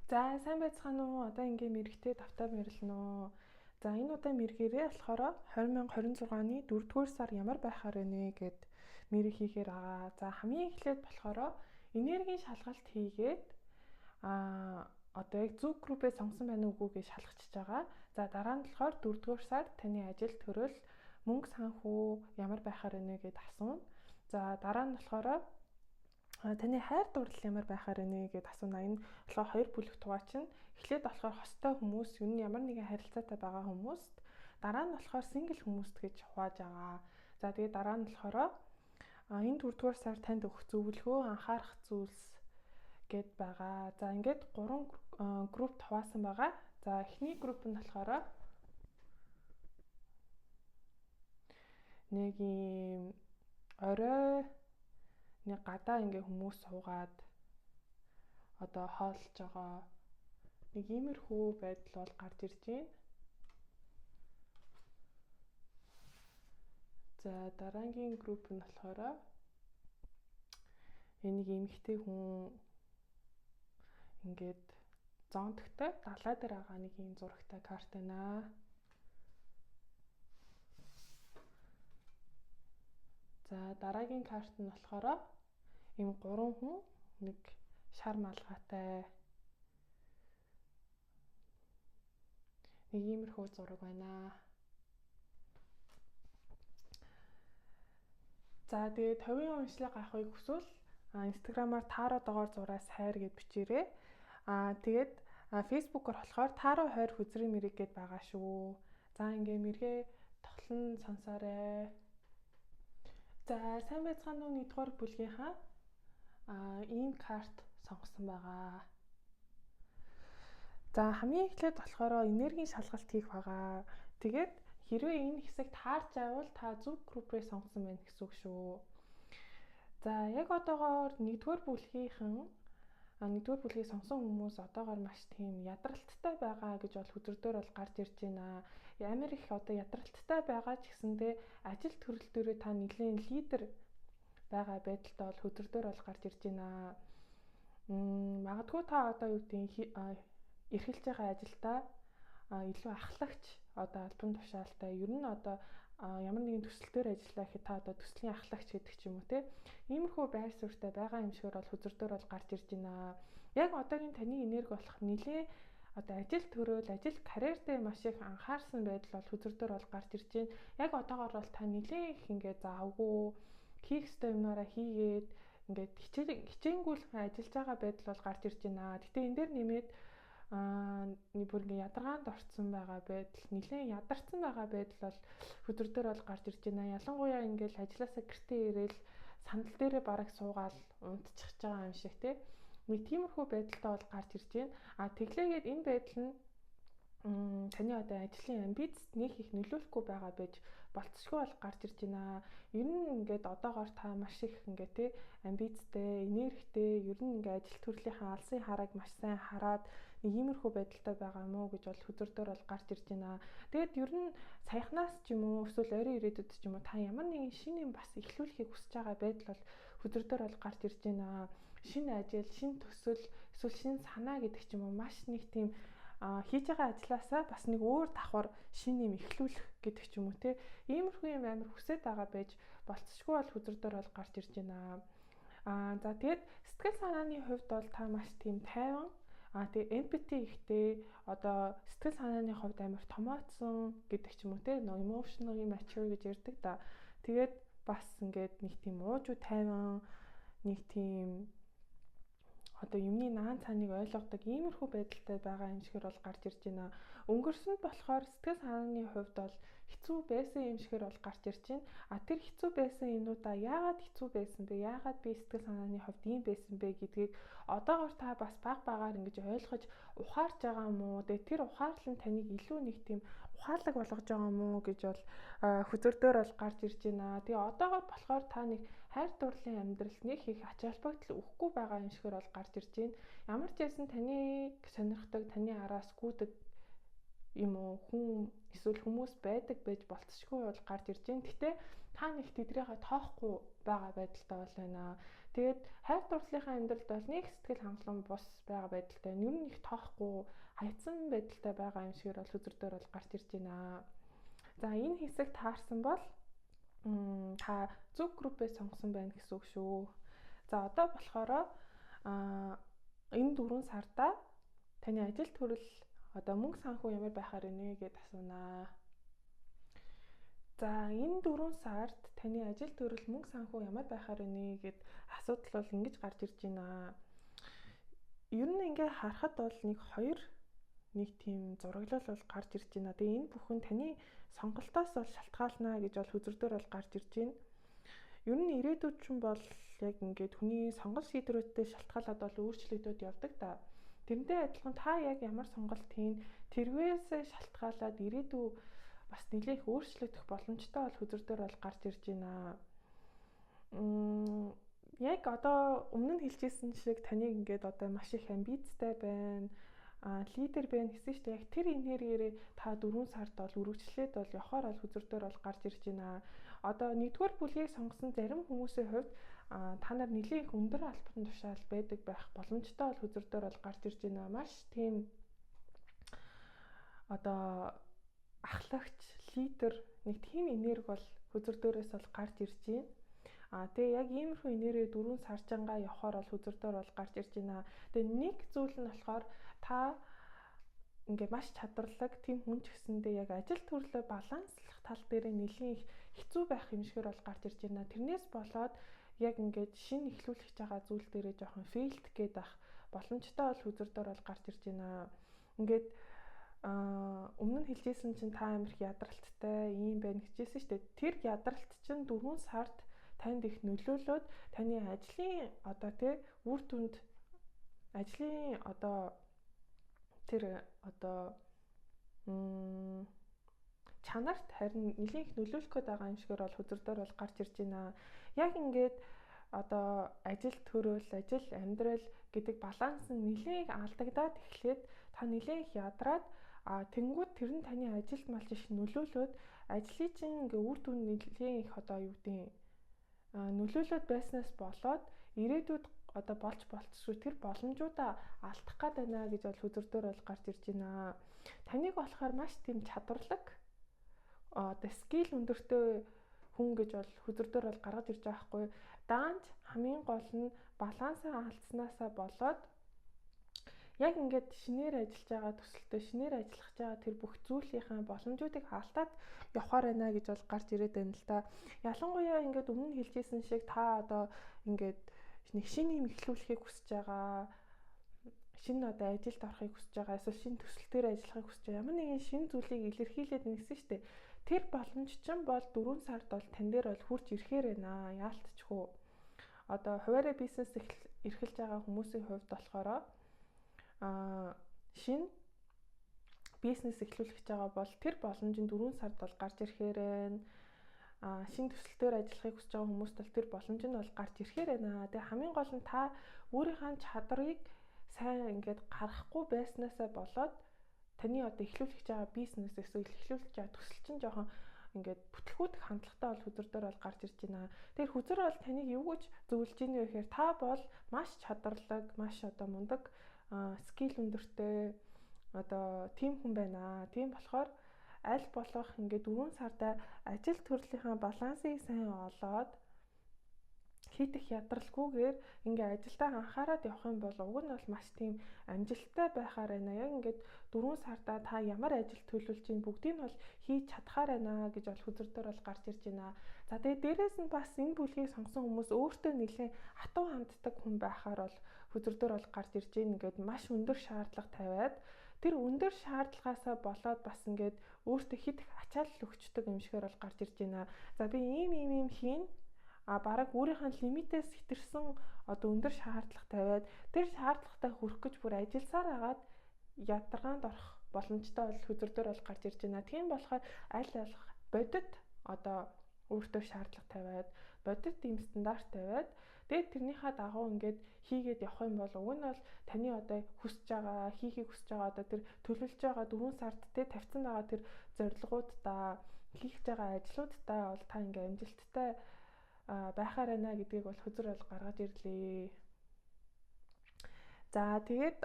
За сайн байцгаана уу? Одоо ингээ мэрэгтэй давтаа мэрэлнэ үү? За энэ удаа мэргээрээ болохоор 2026 оны 4-р сар ямар байхаар байна гэд мэрэг хийхээр байгаа. За хамгийн эхлээд болохоор энергийн шалгалт хийгээд одоо яг зүг группээ сонгосон байна уугүй гэж шалгачиж байгаа. За дараа нь болохоор 4-р сард таны ажил төрөл мөнгө санхүү ямар байхаар байна гэд асууна. За дараа нь болохоор таны хайр дурлал ямар байхаар байна гэдээ асууна. Энэ болохоор хоёр бүлэг хуваачна. Эхлээд болохоор хостой хүмүүс, ер нь ямар нэгэн харилцаатай байгаа хүмүүст, дараа нь болохоор сингл хүмүүст гэж хувааж байгаа. За тэгээд дараа нь болохоор энэ 4-р сар танд өгөх зөвлөгөө, анхаарах зүйлс гэд байгаа. За ингээд 3 группт хуваасан байгаа. За эхний групп нь болохоор нэг юм орой нэг гадаа ингээ хүмүүс суугаад одоо хоолж байгаа нэг иймэрхүү байдал бол гарч ирж байна. За дараагийн групп нь болохоор энэ нэг эмэгтэй хүн ингээд зонтогтой далай дээр байгаа нэг юм зурагтай карт байна. За дараагийн карт нь болохоор ийм 3 хүн нэг шар малгайтай нэг иймэрхүү зураг байна. За тэгээд 50% уншлага авахыг хүсвэл инстаграмаар таароо доогоор зураас хайр гэд бичээрэй. Тэгээд фэйсбүүкээр болохоор таароо хойр хүзрийн мэрэг гэд байгаа шүү. За ингээ мэргээ тоглон сонсоорой. За сайн байцгаана уу, 1-р бүлгийнхаа ийм карт сонгосон байгаа. За хамгийн эхлээд болохоор энергийн шалгалт хийх байгаа. Тэгээд хэрвээ энэ хэсэг таарч байвал та зөв группээ сонгосон байна гэсэн үг шүү. За яг одоогоор 1-р бүлгийг сонгосон хүмүүс одоогоор маш тийм ядралттай байгаа гэж бол хөтөлбөрөөр бол гарч ирж байна. Амар их одоо ядралттай байгаа ч гэсэндээ ажил төрөл дээрээ та нэлийн лидер байгаа байдалтай бол хөтөлбөрөөр бол гарч ирж байна. Магадгүй та одоо юу гэдэг эрхэлж байгаа ажилдаа илүү ахлагч одоо албан тушаалтай ер нь одоо ямар нэгэн төсөлтөөр ажиллаа гэхэд та одоо төслийн ахлагч гэдэг ч юм уу те иймэрхүү байр суурьтай байгаа юм шигээр бол хөзөрдөр бол гарч ирж байна. Яг одоогийн таны энерги болох нэлээ одоо ажил төрөл, ажил карьер дээр маш их анхаарсан байдал бол хөзөрдөр бол гарч ирж байна. Яг одоогоор бол та нэлээ их ингээд заавгүй хийх ёстой юмараа хийгээд ингээд хичээнгүйлхэн ажиллаж байгаа байдал бол гарч ирж байна. Гэтэ энэ дээр нэмээд нэг бүр ингээ ядаргаанд орцсон байгаа байдал, нэлээд ядарсан байгаа байдал бол хөдөрдөр бол гарч ирж байна. Ялангуяа ингээл ажилласаа гэртээ ирээл сандал дээрээ бараг суугаал унтчих байгаа юм шиг тий. Нэг тиймэрхүү байдалтай бол гарч ирж байна. Тэглээгээд энэ байдал нь таны одоо ажлын амбицд нэг их нөлөөлөхгүй байгаа байж болцсохгүй бол гарч ирж байна. Ер нь ингээд одоогоор та маш их ингээ тий амбицтай, энергитэй, ер нь ингээ ажил төрлийнхаа алсын харааг маш сайн хараад нэг иймэрхүү байдалтай байгаа юм уу гэж бол хөзөрдөр бол гарч ирж байна. Тэгээд ер нь саяхнаас ч юм уу эсвэл ойрын ирээдүйд ч юм уу та ямар нэгэн шинэ юм бас эхлүүлэхийг хүсэж байгаа байдал бол хөзөрдөр бол гарч ирж байна. Шинэ ажил, шинэ төсөл, эсвэл шинэ санаа гэдэг ч юм уу маш нэг тийм хийж байгаа ажилласаа бас нэг өөр давхар шинэ юм эхлүүлэх гэдэг ч юм уу те иймэрхүү юм амар хүсэж байгаа байж болцсохгүй бол хөзөрдөр бол гарч ирж байна. За тэгээд сэтгэл санааны хувьд бол та маш тийм тайван тэгээ empathy ихтэй одоо сэтгэл санааны хувьд амар томоочсон гэдэг ч юм уу те emotionally mature гэж ярьдаг да. Тэгээд бас ингээд нэг тийм уужуу тайван нэг тийм одоо юмны наан цааныг ойлгодог иймэрхүү байдалтай байгаа юм шигээр бол гарч ирж байна. Өнгөрсөнд болохоор сэтгэл санааны хувьд бол хэцүү байсан юм шигээр бол гарч ирж байна. Тэр хэцүү байсан юмудаа яагаад хэцүү байсан бэ? Яагаад би сэтгэл санааны хувьд ийм байсан бэ гэдгийг одоогоор та бас баг багаар ингэж ойлгож ухаарч байгаа юм уу? Тэр ухаарлал нь таныг илүү нэг тийм ухаалаг болгож байгаа юм уу гэж бол хөзөрдөр бол гарч ирж байна. Тэгээ одоогоор болохоор та нэг хайр дурлалын амьдралд нэг их ач холбогдол өгөхгүй байгаа юм шигээр бол гарч ирж байна. Ямар ч байсан таныг сонирхдаг, таны араас гүйдэг юм уу хүн эсвэл хүмүүс байдаг байж болцсохгүй бол гарч ирж байна. Гэтэ та нэг тэдрийгээ тоохгүй байгаа байдалтай бол байна. Тэгээд хайр дурлалынхаа амьдралд бол нэг сэтгэл хангалуун бус байгаа байдалтай. Ер нь их тоохгүй хайцсан байдалтай байгаа юм шигээр бол үзэр дээр бол гарч ирж байна. За энэ хэсэг таарсан бол та зөв группээ сонгосон байна гэсэн үг шүү. За одоо болохоор энэ 4 сарда таны ажил төрөл одоо мөнгө санхүү ямар байхаар ийнэ гэдээ асуунаа. За энэ 4 сард таны ажил төрөл мөнгө санхүү ямар байхаар ийнэ гэд асуудал бол ингэж гарч ирж байна. Ер нь ингээ харахад бол нэг тийм зураглал бол гарч ирж байна. Тэгээ энэ бүхэн таны сонголтоос бол шалтгаална гэж бол үзэрдөр бол гарч ирж байна. Ер нь ирээдүйд ч бол яг ингээд хүний сонголт шийдвэрүүдтэй шалтгаалаад бол өөрчлөгдөд явдаг та. Тэрнтэй адилхан та яг ямар сонголт хийн тэрвээс шалтгаалаад ирээдүй бас нэлээх өөрчлөгдөх боломжтой бол үзэрдөр бол гарч ирж байна. Яг одоо өмнө нь хэлжсэн шиг таныг ингээд одоо маш их амбицтай байна. Лидер байна гэсэн чинь яг тэр энергиэрээ та 4 сард бол үргэлжлээд бол явахаар бол үзэрдөр бол гарч ирж байна. Одоо 1-р бүлгийг сонгосон зарим хүмүүсийн хувьд та нар нэлээд их өндөр албан тушаал байдаг байх боломжтой бол үзэрдөр бол гарч ирж байна. Маш тийм одоо ахлагч, лидер нэг тийм энерги бол үзэрдөрөөс бол гарч ирж байна. Тэгээ яг иймэрхүү энерги 4 сарчангаа явахаар бол үзэрдөр бол гарч ирж байна. Тэгээ нэг зүйл нь болохоор та ингээ маш чадварлаг тийм хүн ч гэсэндээ яг ажил төрлөө баланслах тал дээр нэлийн их хэцүү байх юм шигээр бол гарч ирж байна. Тэрнээс болоод яг ингээд шинэ эхлүүлэх байгаа зүйл дээрээ жоохон фейлт гээд байх боломжтой бол үзэрдөр бол гарч ирж байна. Ингээд өмнө нь хэлжсэн чинь та амирх ядралттай юм байна гэжсэн шүү дээ. Тэр ядралт чинь 4 сард танд их нөлөөлөөд таны ажлын одоо үр дүнд ажлын одоо тэр одоо чанарт харин нэлээд их нөлөөлөх гээд байгаа юм шигээр бол үзэрдөр бол гарч ирж байна. Яг ингээд одоо ажил төрөл, ажил амьдрал гэдэг баланс нь нэлээд алдагдаад эхлээд та нэлээд их ядраад тэнгууд тэр нь таны ажилд малж их нөлөөлөөд ажлын чинь ингээ үр дүн нэлээд их одоо юу гэдэг нөлөөлөд байснаас болоод ирээдүйд одоо болж болцсон тэр боломжуудаа алдах гээд байна гэж бол үзэрдөр бол гарч ирж байна. Таныг болохоор маш тийм чадварлаг одоо скил өндөртэй хүн гэж бол үзэрдөр бол гаргаж ирж байгаа хгүй. Даанч хамгийн гол нь балансаа алдснаасаа болоод яг ингээд шинээр ажиллаж байгаа төсөлтөө шинээр ажиллах байгаа тэр бүх зүйлийнхаа боломжуудыг алдаад явахаар байна гэж бол гарч ирээд байна л да. Ялангуяа ингээд өмнө нь хэлжсэн шиг та одоо ингээд нэг шинэ юм эхлүүлэхийг хүсэж байгаа, шинэ одоо ажилд орохыг хүсэж байгаа, эсвэл шинэ төсөлтөөр ажиллахыг хүсэж байгаа ямар нэгэн шинэ зүйлийг илэрхийлээд нэгсэн шүү дээ. Тэр боломж чинь бол 4 сард бол тань дээр бол хурж ирэхээр байна. Яалтчгүй. Одоо хуваарь бизнес эрхэлж байгаа хүмүүсийн хувьд болохоор шинэ бизнес эхлүүлэх гэж байгаа бол тэр боломж нь 4 сард бол гарч ирэхээр байна. Шинэ төсөлтөөр ажиллахыг хүсэж байгаа хүмүүст бол тэр боломж нь бол гарч ирэхээр байна. Тэгээ хамгийн гол нь та өөрийнхөө чадрыг сайн ингээд гаргахгүй байснаасаа болоод таны одоо эхлүүлэх гэж байгаа бизнес эсвэл эхлүүлэх гэж байгаа төсөл чинь жоохон ингээд бүтлгүүдэх хандлагатай бол хүзэрдөр бол гарч ирж байна. Тэгэхээр хүзэр бол таныг юу гэж зөвлөж ийнэ вэ гэхээр та бол маш чадварлаг, маш одоо мундаг скил өндөртэй одоо тим хүн байна. Тийм болохоор аль болох ингээд 4 сарда ажил төрлийнхаа балансыг сайн олоод хит их ядралгүйгээр ингээ ажилдаа анхаарал явах юм бол уг нь бол маш тийм амжилттай байхаар байна. Яг ингээд 4 сарда та ямар ажил төлөвлөж чинь бүгдийг нь бол хийж чадхаар байна гэж бол хүзэрдөр бол гарч ирж байна. За тэгээд дээрэс нь бас энэ бүлгийг сонгосон хүмүүс өөртөө нэлээд хатуу ханддаг хүн байхаар бол хүзэрдөр бол гарч ирж байна. Ингээд маш өндөр шаардлага тавиад тэр өндөр шаардлагаасаа болоод бас ингээд өөртөө хит их ачаалал өгчдөг юм шигээр бол гарч ирж байна. За би ийм хийн бараг өөрийнхөө лимитээс хэтэрсэн одоо өндөр шаардлага тавиад тэр шаардлагатай хүрэх гэж бүр ажилласаар хагаад ядаргаанд орох боломжтой бол хүзэрдөр бол гарч ирж байна. Тийм болохоор аль болох бодит одоо өөртөө шаардлага тавиад бодит ийм стандарт тавиад тэгээд тэрнийхээ дагуу ингээд хийгээд явах юм бол уг нь бол таны одоо хүсэж байгаа хийхийг хүсэж байгаа одоо тэр төлөвлөж байгаа 4 сард те тавьсан байгаа тэр зорилгоудаа хийх гэж байгаа ажлуудаа бол та ингээд амжилттай байхаар байна гэдгийг бол хөзөр бол гаргаж ирлээ. За тэгээд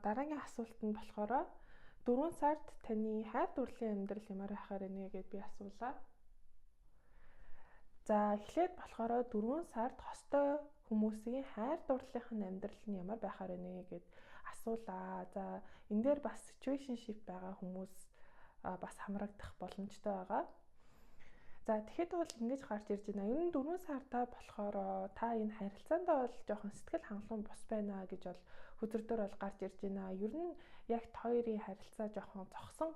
дараагийн асуулт нь болохоор 4 сард таны хайр дурлалын амьдрал ямар байхаар байна гэд би асуулаа. За эхлээд болохоор 4 сард хостой хүмүүсийн хайр дурлалын амьдрал нь ямар байхаар байна гэд асуулаа. За энэ дээр бас situationship байгаа хүмүүс бас хамрагдах боломжтой байгаа. За тэгэхэд бол ингэж гарч ирж байна. Ер нь 4 сартаа болохоор та энэ харилцаанд бол жоохон сэтгэл хангалуун бус байна гэж бол хөзөр дээр бол гарч ирж байна. Ер нь яг хоёрын харилцаа жоохон зогсон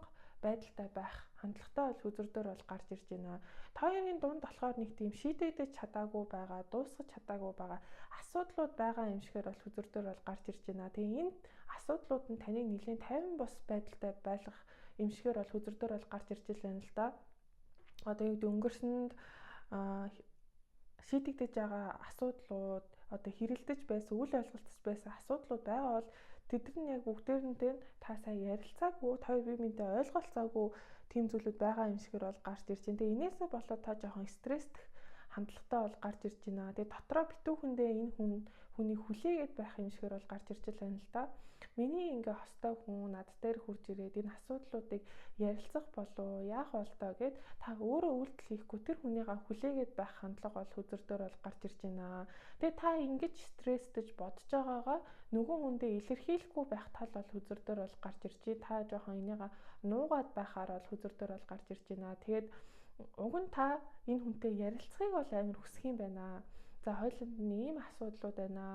байдалтай байх хандлагатай бол хөзөр дээр бол гарч ирж байна. Хоёрын дунд болохоор нэг тийм шийдэгдэж чадаагүй байгаа, дуусгаж чадаагүй байгаа асуудлууд байгаа юм шигээр бол хөзөр дээр бол гарч ирж байна. Тэгээ энэ асуудлууд нь таныг нэлээд тайван бус байдалтай байлгах юм шигээр бол хөзөр дээр бол гарч ирж байна л да. Одоо юу гэдэг өнгөрсөнд шийдэгдэж байгаа асуудлууд, одоо хэрэлдэж байсан, үл ойлголцож байсан асуудлууд байгаа бол тэд нар яг бүгдээрнтэй та сая ярилцаагүй, та бие биенээ ойлголцоогүй тийм зүйлүүд байгаа юм шигээр бол гарч ирж байна. Тэгээ инээсээ болоод та жоохон стрессдэх хандлагатай бол гарч ирж байна. Тэгээ дотроо битүүхэндээ энэ хүний хүлээгээд байх юм шигээр бол гарч ирж байна л да. Миний ингээ хостой хүн над дээр хурж ирээд энэ асуудлуудыг ярилцах болов яах бол тоо гэд та өөрөө үйлдэл хийхгүй тэр хүнийгээ хүлээгээд байх хандлага бол хөзөр дээр бол гарч ирж байна. Тэгээ та ингэж стресстэж бодож байгаагаа нөгөө хүндээ илэрхийлэхгүй байх тал бол хөзөр дээр бол гарч ирж байна. Та жоохон энийгээ нуугаад байхаар бол хөзөр дээр бол гарч ирж байна. Тэгээд уг нь та энэ хүнтэй ярилцахыг бол амар хүсэх юм байна. За хоёуланд нь ийм асуудлууд байна.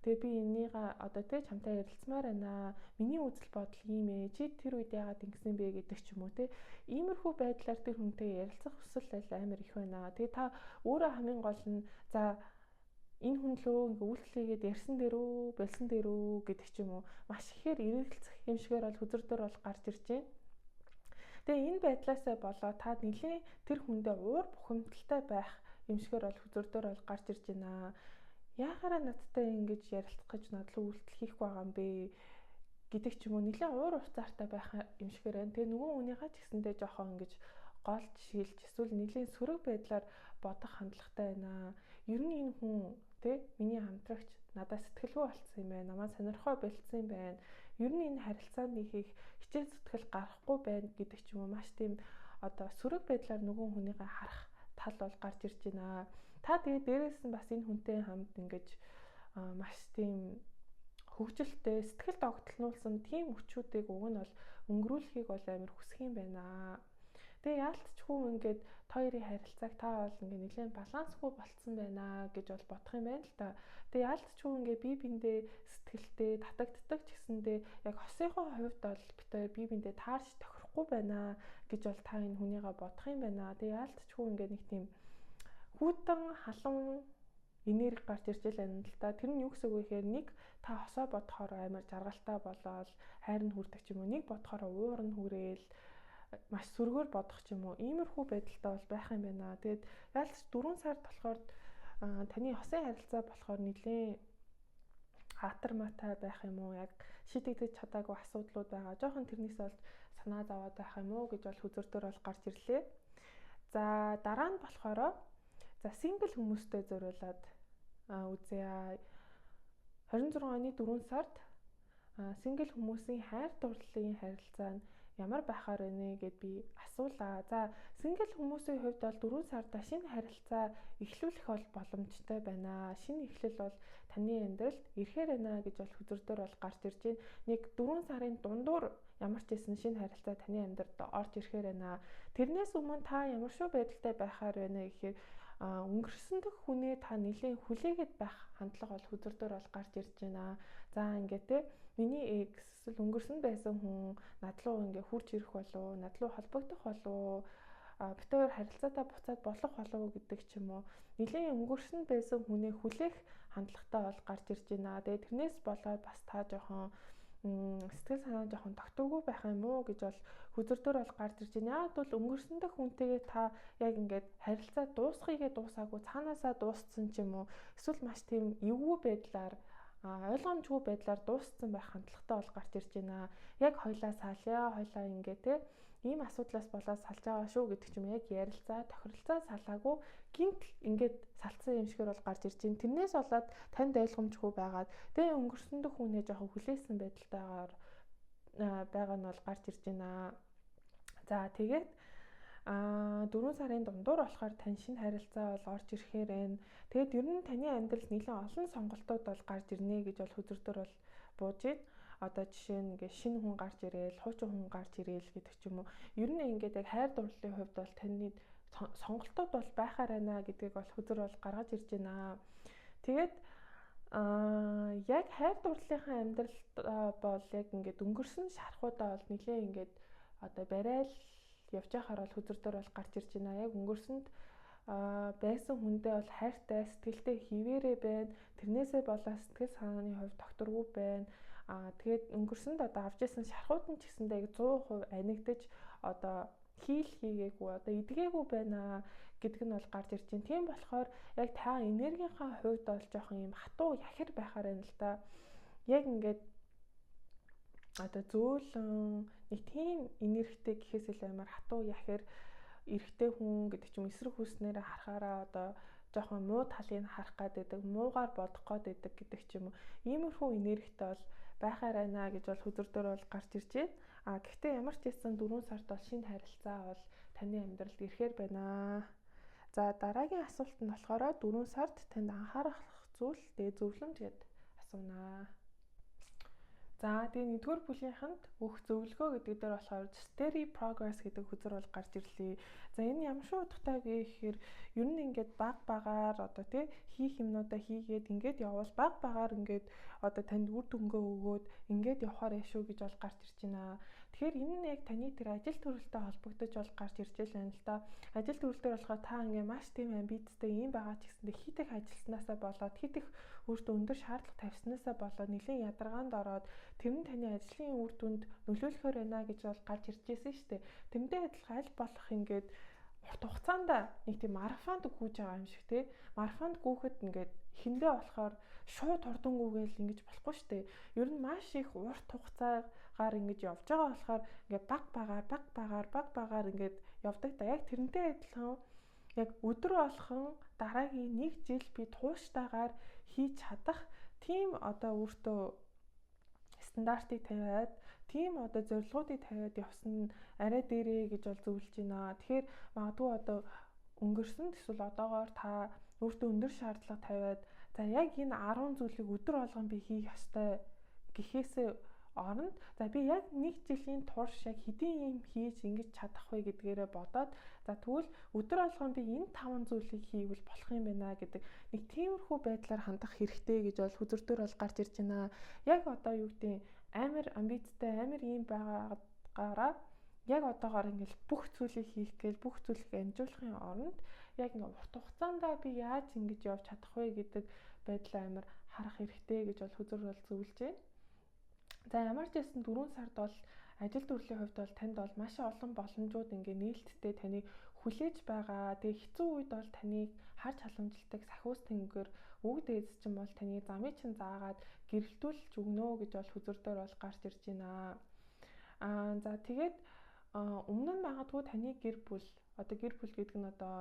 Тэгээ би энийг одоо тэ чамтай ярилцмаар байна. Миний үзэл бодол ийм ээ. Чи тэр үед яагаад ингэсэн бэ гэдэг ч юм уу те. Иймэрхүү байдлаар тэр хүнтэй ярилцах хүсэл амар их байна. Тэгээ та өөрөө хамгийн гол нь за энэ хүн лөө ингээ үйлчлэгээд ярьсан дээрөө, болсон дээрөө гэдэг ч юм уу маш ихээр эргэлзэх юм шигээр бол хөзөр дээр бол гарч ирж байна. Тэгээ энэ байдлаасаа болоо та нэлийн тэр хүндээ уур бухимдалтай байх юм шигээр бол хөзөр дээр бол гарч ирж байна. Яахаараа надтай ингэж ярилцах гэж надлуу үйлдэл хийх байгаа юм бэ гэдэг ч юм уу нэлийн уур уцаартай байх юм шигээр байна. Тэгээ нөгөө хүнийгаа ч гэсэндээ жоохон ингэж голж шилж эсвэл нэлийн сөрөг байдлаар бодох хандлагатай байна. Ер нь энэ хүн тэ миний хамтрагч надад сэтгэлгүй болцсон юм байна. Намаа сонирхоо бэлдсэн юм байна. Ер нь энэ харилцаанд их хичээл зүтгэл гарахгүй байна гэдэг ч юм уу маш тийм одоо сөрөг байдлаар нөгөө хүнийгээ харах тал бол гарч ирж байна. Та тэгээ дээрээс нь бас энэ хүнтэй хамт ингэж маш тийм хөвгөлтэй сэтгэл догтлнуулсан тийм өчүүдийг уг нь бол өнгөрүүлэхийг бол амар хүсэх юм байна. Тэгээ яалтчгүй ингээд хоёрын харилцааг та бол ингээд нэлээд балансгүй болцсон байна гэж бол бодох юм байна л та. Тэгээ яалтчгүй ингээд бие биендээ сэтгэлдээ татагддаг ч гэсэндээ яг хосынхоо хувьд бол битээр бие биендээ таарч тохирохгүй байна гэж бол та энэ хүнийгээ бодох юм байна. Тэгээ яалтчгүй ингээд нэг тийм хүүтэн халуун энерги гарч ирж байна л да. Тэр нь юу гэсэн үг вэ гэхээр нэг та хосоо бодохоор амар жаргалтай болоод хайр нь хүрдэг ч юм уу. Нэг бодохоор уур нь хүрээл маш сөргөөр бодох ч юм уу. Иймэрхүү байдалтай бол байх юм байна. Тэгээд ялч 4 сард болохоор таны хосын харилцаа болохоор нэлээд хатар матай байх юм уу? Яг шийдэгдэж чадаагүй асуудлууд байгаа. Жохон тэрнээс бол санаа зовоод байх юм уу гэж бол хөзөр дээр бол гарч ирлээ. За дараа нь болохоор за сингл хүмүүстэй зориулаад үзье. 26 оны 4 сард сингл хүмүүсийн хайр дурлалын харилцаа нь ямар байхаар байна гэд би асуулаа. За сингл хүмүүсийн хувьд бол 4 сарда шинэ харилцаа эхлүүлэх бол боломжтой байна. Шинэ эхлэл бол таны амьдралд ирэхээр байна гэж бол хөзөр дээр бол гарч ирж байна. Нэг 4 сарын дундуур ямар ч хэсэн шинэ харилцаа таны амьдралд орж ирэхээр байна. Тэрнээс өмнө та ямар шүү байдалтай байхаар байна гэхээр өнгөрсөн дэх хүнээ та нэлийн хүлээгээд байх хандлага бол хөзөр дээр бол гарч ирж байна. За ингээд те миний эсвэл өнгөрсөн байсан хүн надлуу ингээ хурж ирэх болов, надлуу холбогдох болов, битээр харилцаатаа буцаад болох болов гэдэг ч юм уу. Нэлийн өнгөрсөн байсан хүнээ хүлээх хандлагатай бол гарч ирж байна. Тэгээ тэрнээс болоод бас та жоохон сэтгэл санаа жоохон тогтоогүй байх юм уу гэж бол хөзөр дээр бол гарч ирж байна. Яг бол өнгөрсөн дэх хүнтэйгээ та яг ингээд харилцаа дуусгахыгээ дуусаагүй цаанаасаа дууссан ч юм уу. Эсвэл маш тийм эвгүй байдлаар ойлгомжгүй байдлаар дууссан байх хандлагатай бол гарч ирж байна. Яг хоёлаа салъя, хоёлаа ингээ те ийм асуудлаас болоод салж байгаа шүү гэдэг ч юм яг ярилцаа, тохиролцоо салаагүй гинт ингээд салцсан юм шигээр бол гарч ирж байна. Тэрнээс болоод танд ойлгомжгүй байгаад тэгээ өнгөрсөн дэх хүнээ жоохон хүлээсэн байдалтайгаар байгаа нь бол гарч ирж байна. За тэгээд 4 сарын дундуур болохоор тань шинэ харилцаа бол орж ирэхээр байна. Тэгээд ер нь таны амьдралд нэлээд олон сонголтууд бол гарч ирнэ гэж бол хүзэрдэр бол бууж байна. Одоо жишээ нь ингээ шинэ хүн гарч ирээл, хуучин хүн гарч ирээл гэдэг ч юм уу. Ер нь ингээд яг хайр дурлалын хувьд бол таны сонголтууд бол байхаар байна гэдгийг бол хүзэр бол гаргаж ирж байна. Тэгээд яг хайр дурлалынхаа амьдралд бол яг ингээд өнгөрсөн шархуудаа бол нэлээд ингээд одоо барайл явж байхаар бол хүзэрдэр бол гарч ирж байна. Яг өнгөрсөнд байсан хүндээ бол хайртай, сэтгэлтэй хിവэрэ байна. Тэрнээсээ болоод сэтгэл санааны хувьд докторгүй байна. Тэгээд өнгөрсөнд одоо авч ирсэн шархууд нь ч гэсэндээ яг 100% анигдаж одоо хийгээгүй одоо идгээгүй байна гэдэг нь бол гарч ирж байна. Тийм болохоор яг та энергийнхаа хувьд бол жоохон юм хатуу яхир байхаар байна л да. Яг ингээд одоо зөөлөн нэг тийм энергитэй гэхээс илүү амар хатуу яхир эрэгтэй хүн гэдэг ч юм эсрэг хүснээр харахаараа одоо жоохон муу талыг харах гэдэг, муугаар бодох гэдэг ч юм уу. Иймэрхүү энергитэй бол байхаар байна гэж бол хүзэрдэр бол гарч ирж байна. Гэхдээ ямар ч байсан 4 сард бол шинэ харилцаа бол таны амьдралд ирэхээр байна. За дараагийн асуулт нь болохоор 4 сард танд анхаарах зүйл тэгээ зөвлөмж гэд асуунаа. За тэгээ нэгдүгээр бүлгийнханд бүх зөвлөгөө гэдэг дээр болохоор steady progress гэдэг хүзэр бол гарч ирлээ. За энэ ямар шүү утгатай вэ гэхээр ер нь ингээд баг багаар одоо тий хийх юмнуудаа хийгээд ингээд явбал баг багаар ингээд одоо танд үр дүнгээ өгөөд ингээд явахаар яшүү гэж бол гарч ирж байна. Тэгэхээр энэ нь яг таны тэр ажил төрөлтэй холбогдож бол гарч ирж байна л да. Ажил төрөлтөөр болохоор та ингээ маш тийм амбицтай юм байгаа ч гэсэндээ хит их ажилласнаасаа болоод хит их өөртөө өндөр шаардлага тавьснаасаа болоод нэлийн ядаргаанд ороод тэр нь таны ажлын үр дүнд нөлөөлөхөр байна гэж бол гарч ирж байсан шүү дээ. Тэрнтэй адилхан аль болох ингээд урт хугацаанд нэг тийм марафонд гүйж байгаа юм шиг тий. Марафонд гүйхэд ингээд эхэндээ болохоор шууд хурдангүйгээл ингэж болохгүй шүү дээ. Ер нь маш их урт хугацаагаар ингэж явж байгаа болохоор ингээд баг багаар ингээд явдаг да. Яг тэрнтэй адилхан яг өдөр болгон дараагийн 1 жил би тууштайгаар хийж чадах тийм одоо өөртөө стандартыг тавиад тийм одоо зорилгоодыг тавиад явсан нь арай дээрээ гэж бол зөвлөж байна. Тэгэхээр магадгүй одоо өнгөрсөнд эсвэл одоогоор та өөртөө өндөр шаардлага тавиад за яг энэ 10 зүйлийг өдөр болгон би хийх ёстой гэхээсээ оронд за би яг 1 жилийн турш яг хэдийн юм хийж ингэж чадах вэ гэдгээрээ бодоод за тэгвэл өдөр болгон би энэ 5 зүйлийг хийвэл болох юм байна гэдэг нэг тиймэрхүү байдлаар хандах хэрэгтэй гэж бол хүзэрдэр бол гарч ирж байна. Яг одоо юу гэдэг амар амбицтай амар юм байгаагаараа яг одоогоор ингээл бүх зүйлийг хийх гээл бүх зүйлийг амжуулахын оронд яг ингээ урт хугацаанд би яаж ингэж явж чадах вэ гэдэг байдлаа амар харах хэрэгтэй гэж бол хүзэр бол зөвлөж байна. За ямар ч байсан 4 сард бол ажил төрлийн хувьд бол танд бол маш олон боломжууд ингээ нээлттэй таныг хүлээж байгаа. Тэгээ хэцүү үед бол таныг харж халамжилдаг сахиус тэнгэр үг дээдс чинь бол таны замыг чинь заагаад гэрэлтүүлж өгнө гэж бол хүзэрдэр бол гарч ирж байна. За тэгээд өмнө нь магадгүй таны гэр бүл одоо гэр бүл гэдэг нь одоо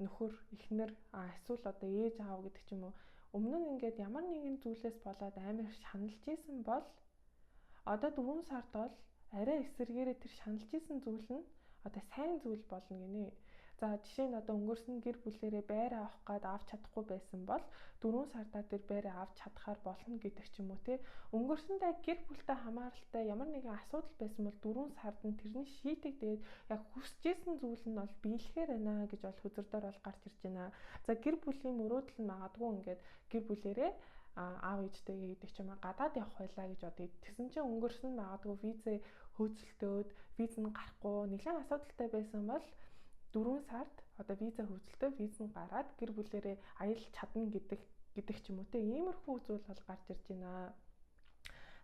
нөхөр, эхнэр, эсвэл одоо ээж аав гэдэг ч юм уу өмнө нь ингээд ямар нэгэн зүйлээс болоод амар шаналж исэн бол одоо 4 сард бол арай эсэргээрээ тэр шаналж исэн зүйл нь одоо сайн зүйл болно гинэ. За жишээ нь одоо өнгөрсөн гэр бүлээрээ байр авах гээд авч чадахгүй байсан бол 4 сардаа тэр байраа авч чадхаар болно гэдэг ч юм уу те. Өнгөрсөндөө гэр бүлтэй хамааралтай ямар нэгэн асуудал байсан бол 4 сард нь тэрний шийдэгдээд яг хүсэжсэн зүйл нь бол биелэхээр байна гэж бол хүзэрдэр бол гарч ирж байна. За гэр бүлийн мөрөөдөл нь магадгүй ингээд гэр бүлээрээ аав ээжтэйгээ гэдэг ч юм уу гадаад явах байлаа гэж бодъё. Тэгсэн чинь өнгөрсөн магадгүй визээ хөөцөлтөөд виз нь гарахгүй нэлээд асуудалтай байсан бол 4 сард одоо виза хөөцөлтөө виз нь гараад гэр бүлээрээ аялал чадна гэдэг ч юм уу те иймэрхүү зүйл бол гарч ирж байна.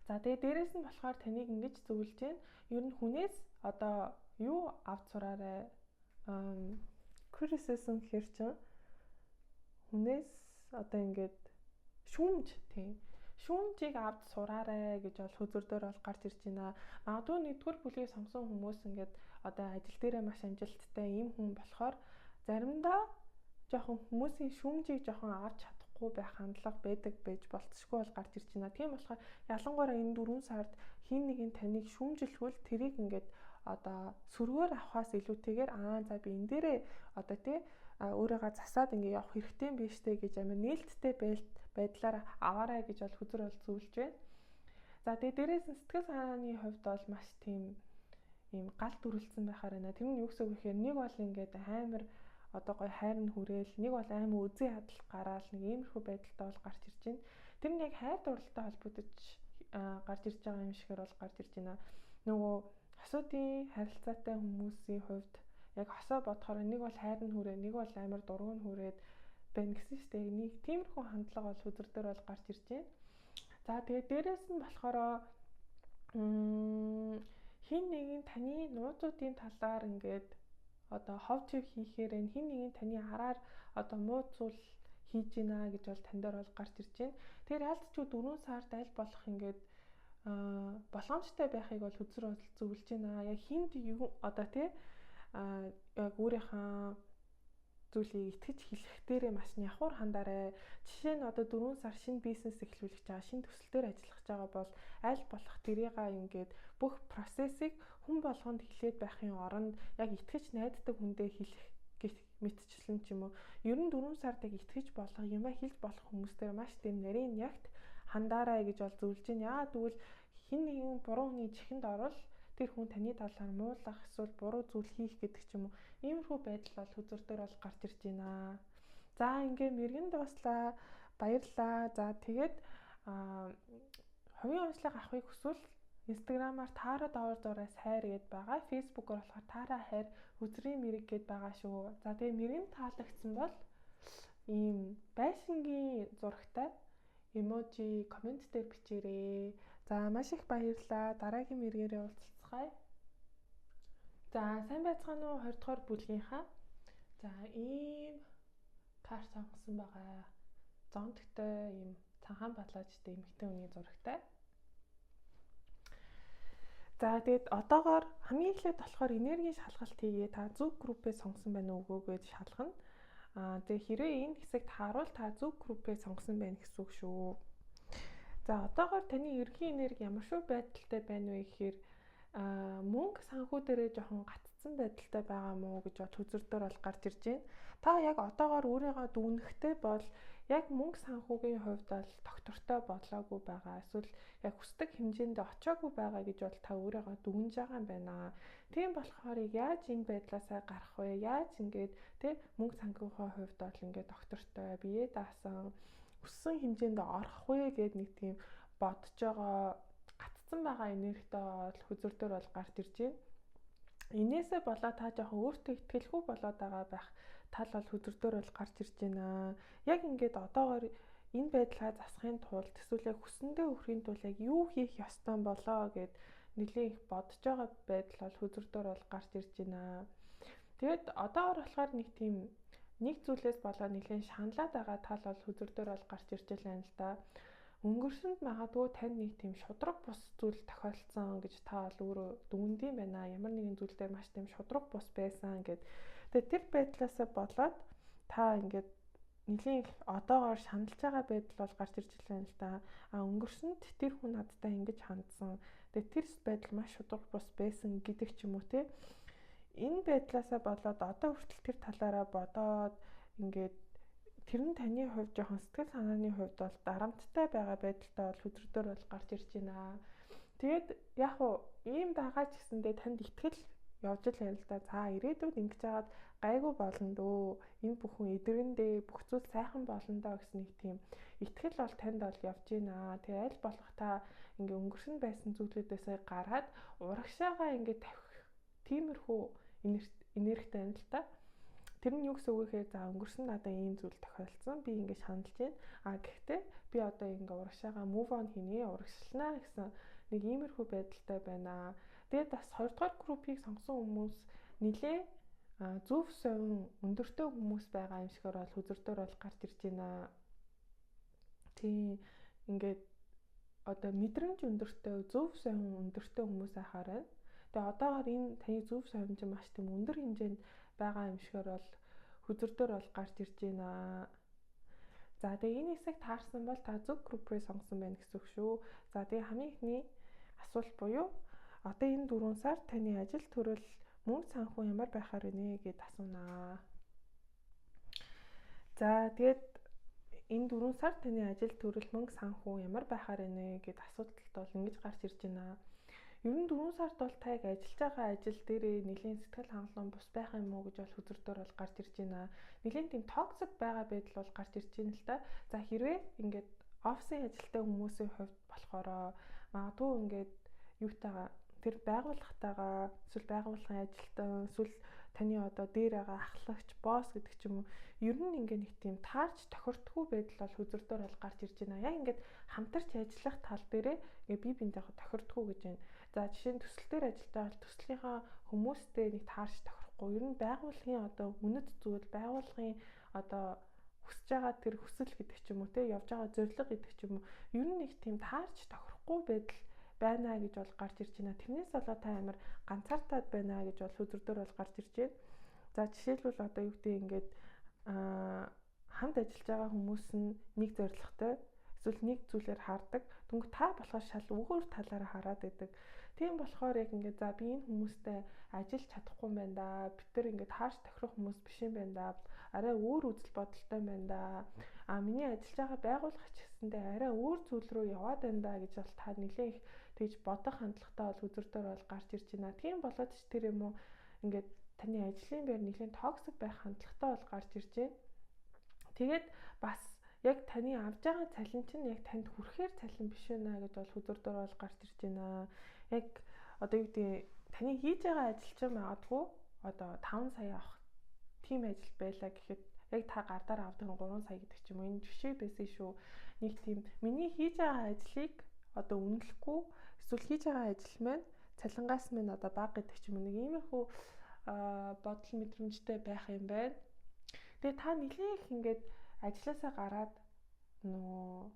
За тэгээ дээрэс нь болохоор таныг ингэж зөвлөж байна. Ер нь хүнээс одоо юу авч сураарай. Criticism гэхэр чинь хүнээс одоо ингээд шүүмж тийм шүүмжийг авд сураарэ гэж бол хөзөр дээр бол гарч ирж байна. Магадгүй нэгдүгээр бүлгийг сонгосон хүмүүс ингээд одоо ажил дээрээ маш амжилттай ийм хүн болохоор заримдаа жоохон хүмүүсийн шүүмжийг жоохон авч чадахгүй байх хандлага байдаг байж болцсохгүй бол гарч ирж байна. Тийм болохоор ялангуяа энэ 4 сард хин нэгэн таныг шүүмжилхүүл тэрийг ингээд одоо сөргөөр авахаас илүүтэйгээр за би энэ дээрээ одоо тий өөрийгөө засаад ингээ явах хэрэгтэй юм биш үү гэж амар нээлттэй байдлаар аваарай гэж бол хөзөр бол зөвлөж байна. За тэгээ дээрээс нь сэтгэл санааны хувьд бол маш тийм ийм галт дүрлцсэн байхаар байна. Тэр нь юу гэсэн үг вэ гэхээр нэг бол ингээд амар одоо гой хайрын хүрээл, нэг бол аймаг үзий хадал гараал нэг иймэрхүү байдалтай бол гарч ирж байна. Тэр нь яг хайр дурлалтай холбогдож гарч ирж байгаа юм шигээр бол гарч ирж байна. Нөгөө хосуудын харилцаатай хүмүүсийн хувьд яг хосоо бодохоор нэг бол хайрын хүрээ, нэг бол амар дургуун хүрээд байна гэсэн шүү дээ. Нэг тиймэрхүү хандлага бол хөзөр дээр бол гарч ирж байна. За тэгээ дээрэс нь болохоор хин нэгэн таны нууцуудын талаар ингээд одоо хов чив хийхээр хин нэгэн таны хараар одоо муу зүйл хийж гинэ гэж бол тань дээр бол гарч ирж байна. Тэгэхээр яалтчгүй 4 сард аль болох ингээд болгоомжтой байхыг бол хөзөр бол зөвлөж байна. Яг хинд юу одоо тий яг өөрийнхөө зүйлийг итгэж хэлэх дээрээ маш нягхуур хандаарай. Жишээ нь одоо 4 сар шинэ бизнес эхлүүлж байгаа, шинэ төсөл дээр ажиллах байгаа бол аль болох тэрийгээ ингээд бүх процессыг хүн болгонд хэлээд байхын оронд яг итгэж найддаг хүндээ хэлэх гэх мэтчлэн ч юм уу. Ер нь 4 сард яг итгэж болох юм хэлж болох хүмүүстээр маш тийм нарийн ягт хандаарай гэж бол зөвлөж байна. Яагаад гэвэл хин нэгэн буруу хүний чихэнд орвол тэр хүн таны талаар муулах эсвэл буруу зүйл хийх гэдэг ч юм уу. Иймэрхүү байдал бол хөзөр дээр бол гарч ирж байна. За ингээ мэргэн дууслаа. Баярлалаа. За тэгээд хувийн онцлог авахыг хүсвэл Instagram-аар Тара давар зураас хайр гэдээ байгаа. Facebook-оор болохоор Тара хайр үзрийн мэрэг гэдээ байгаа шүү. За тэгээ мэрэгэн таалагдсан бол ийм байшингийн зурагтай эможи комент дээр бичээрэй. За маш их баярлалаа. Дараагийн мэргээрээ уулзцгаая. За сайн байцгаана уу 20 дугаар бүлгийнхаа. За ийм карт сонгосон байгаа. Зонтогтой ийм цанхаан балаажтай эмэгтэй хүний зурагтай. За тэгээд одоогоор хамгийн эхлээд болохоор энергийн шалгалт хийгээ та зөв группээ сонгосон байна уу үгүй гэж шалгана. Тэгээ хэрвээ энэ хэсэгт харуул та зөв группээ сонгосон байна гэсэн үг шүү. За одоогоор таны эрхийн энерги ямар шүү байдалтай байна вэ гэхээр мөнгө санхүү дээрээ жоохон гатцсан байдалтай байгаа мó гэж бод хөзөр дээр бол гарч ирж байна. Та яг одоогоор өөрийгөө дүгнэхтэй бол яг мөнгө санхүүгийн хувьд бол доктортой болоогүй байгаа. Эсвэл яг хүсдэг хэмжээнд очоогүй байгаа гэж бол та өөрийгөө дүгнэж байгаа юм байна. Тийм болохоор яаж энэ байдлаасаа гарах вэ? Яаж ингээд тэг мөнгө санхүүгийн хувьд бол ингээд доктортой бие даасан өссөн хэмжээнд орох вэ гэд нэг тийм бодож байгаа гатцсан байгаа энергитэй бол хөзөр дээр бол гарч ирж байна. Инээсээ болоод та жоохон өөртөө итгэлгүй болоод байгаа байх тал бол хөзөр дээр бол гарч ирж байна. Яг ингээд одоогоор энэ байдлаа засахын тулд эсвэл яг хүсэндээ өхийн тулд яг юу хийх ёстой болоо гэд нэлээд их бодож байгаа байдал бол хөзөр дээр бол гарч ирж байна. Тэгээд одоогоор болохоор нэг тийм нэг зүйлээс болоод нэлээд шаналаад байгаа тал бол хөзөр дээр бол гарч ирж байна л да. Өнгөрсөнд магадгүй тань нэг тийм шудраг бус зүйл тохиолдсон гэж та бол өөрөө дүгнэдэм байна. Ямар нэгэн зүйл дээр маш тийм шудраг бус байсан гэд. Тэгээд тэр байдлаасаа болоод та ингээд нэлийн одоогоор шаналж байгаа байдал бол гарч ирж байна л да. Өнгөрсөнд тэр хүн надтай ингэж хандсан. Тэгээд тэр байдал маш шудраг бус байсан гэдэг ч юм уу те. Энэ байдлаасаа болоод одоо хүртэл тэр талаараа бодоод ингээд тэр нь таны хувьд жоохон сэтгэл санааны хувьд бол дарамттай байгаа байдалтай бол хөзөр дээр бол гарч ирж байна. Тэгээд яг уу ийм байгаа ч гэсэндээ танд итгэл явж л байна л да. За ирээдүйд ингэж яагаад гайгүй болно дөө. Энэ бүхэн эдгэрэндээ бүх зүйл сайхан болно доо гэсэн нэг тийм итгэл бол танд бол явж байна. Тэгээ аль болох та ингээ өнгөрсөн байсан зүйлүүдээсээ гараад урагшаагаа ингээ тавих тиймэрхүү энергитэй байна л да. Тэр нь юу гэсэн үг вэ гэхээр за өнгөрсөн надад ийм зүйл тохиолдсон. Би ингэ шаналж байна. Гэхдээ би одоо ингэ урагшаага move on хийнэ. Урагшлана гэсэн нэг иймэрхүү байдалтай байна. Тэгээд бас 2 дугаар группийг сонгосон хүмүүс нилээ зөв совин өндөртэй хүмүүс байгаа юм шигээр бол хөзөр дээр бол гарч ирж байна. Тийм ингээд одоо мэдрэмж өндөртэй, зөв сонь өндөртэй хүмүүс байхаар байна. Тэгээ одоогоор энэ таны зөв сонь чинь маш тийм өндөр хэмжээнд байгаа юм шигээр бол хүзэрдөр бол гарч ирж байна. За тэгээ энэ хэсэг таарсан бол та зөв группээ сонгосон байна гэсэн үг шүү. За тэгээ хамгийн ихний асуулт буюу одоо энэ 4 сар таны ажил төрөл мөнгө санхүү ямар байхаар байна гэд асуунаа. За тэгээд энэ 4 сар таны ажил төрөл мөнгө санхүү ямар байхаар байна гэд асуултад бол ингэж гарч ирж байна. Ер нь 4 сард бол та яг ажиллаж байгаа ажил дээрээ нэлийн сэтгэл хангалуун бус байх юм уу гэж бол хүзэрдөр бол гарч ирж байна. Нэлийн тийм токсик байгаа байдал бол гарч ирж байна л та. За хэрвээ ингээд офисын ажилтай хүмүүсийн хувьд болохоор магадгүй ингээд юутайгаа тэр байгууллагатайгаа эсвэл байгууллагын ажилтан эсвэл таны одоо дээр байгаа ахлагч, босс гэдэг ч юм уу ер нь ингээд нэг тийм таарч тохирдгүй байдал бол хүзэрдөр бол гарч ирж байна. Яг ингээд хамтарч ажиллах тал дээрээ ингээд бие биендээ тохирдгүй гэж байна. За жишээ нь төсөл дээр ажилладаг бол төслийнхаа хүмүүстэй нэг таарч тохирохгүй. Ер нь байгууллагын одоо үнэт зүйл, байгууллагын одоо хүсэж байгаа тэр хүсэл гэдэг ч юм уу те явж байгаа зорилго гэдэг ч юм уу ер нь нэг тийм таарч тохирохгүй байдал байна гэж бол гарч ирж байна. Тэрнээс болоод та амар ганцаардаад байна гэж бол хүзэрдөр бол гарч ирж байна. За жишээлбэл одоо юу гэдэг ингээд хамт ажиллаж байгаа хүмүүс нь нэг зорилготой эсвэл нэг зүйлээр хаардаг. Түнх та болохоор шал өөр талаараа хараад байдаг. Тийм болохоор яг ингээд за би энэ хүмүүстэй ажиллаж чадахгүй юм байна да. Бид нар ингээд хаарч тохирох хүмүүс биш юм байна да. Арай өөр үзэл бодолтой юм байна да. Миний ажиллаж байгаа байгууллага ч гэсэндээ арай өөр зүйл рүү яваад байна да гэж бол та нэлээд их тэгж бодох хандлагатай бол үзэрдөр бол гарч ирж байна. Тийм болоод ч тэр юм уу ингээд таны ажлын байр нэлээд токсик байх хандлагатай бол гарч ирж байна. Тэгээд бас яг таны авж байгаа цалин чинь яг танд хүрэхээр цалин биш байна гэж бол хүзэрдөр бол гарч ирж байна. Яг одоо юу гэдэг таны хийж байгаа ажил чинь магадгүй одоо 5 сая авах тийм ажил байлаа гэхэд яг та гардаар авдаг 3 сая гэдэг ч юм уу энэ жишээ байсан шүү. Нэг тийм миний хийж байгаа ажлыг одоо үнэлэхгүй эсвэл хийж байгаа ажил маань цалингаас минь одоо бага гэдэг ч юм уу нэг иймэрхүү бодол мэдрэмжтэй байх юм байна. Тэгээ та нэлээх ингээд ажилласаа гараад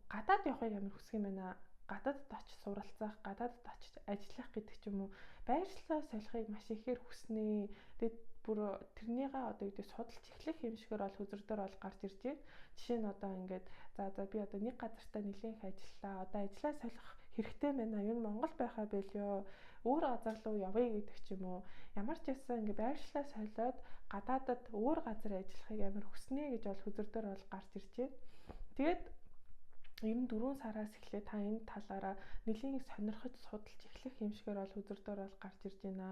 гадаад явахыг амар хүсэх юм байна. Гадаадд очиж суралцах, гадаадд очиж ажиллах гэдэг ч юм уу байршлаа солихыг маш ихээр хүснэ. Тэгээд бүр тэрнийгээ одоо юу гэдэг судалж эхлэх юм шигээр бол хүзэрдөр бол гарч ирж байна. Жишээ нь одоо ингээд за би одоо нэг газартаа нэлээх ажиллаа. Одоо ажиллаа солих хэрэгтэй байна. Юу нь Монгол байхаа байлё. Өөр газар руу явъя гэдэг ч юм уу. Ямар ч байсан ингээд байршлаа солиод гадаадд өөр газар ажиллахыг амар хүснэ гэж бол хүзэрдөр бол гарч ирж байна. Тэгээд ер нь 4 сараас эхлээд та энэ талаараа нэлийн сонирхож судалж эхлэх юм шигээр бол хүзэрдөр бол гарч ирж байна.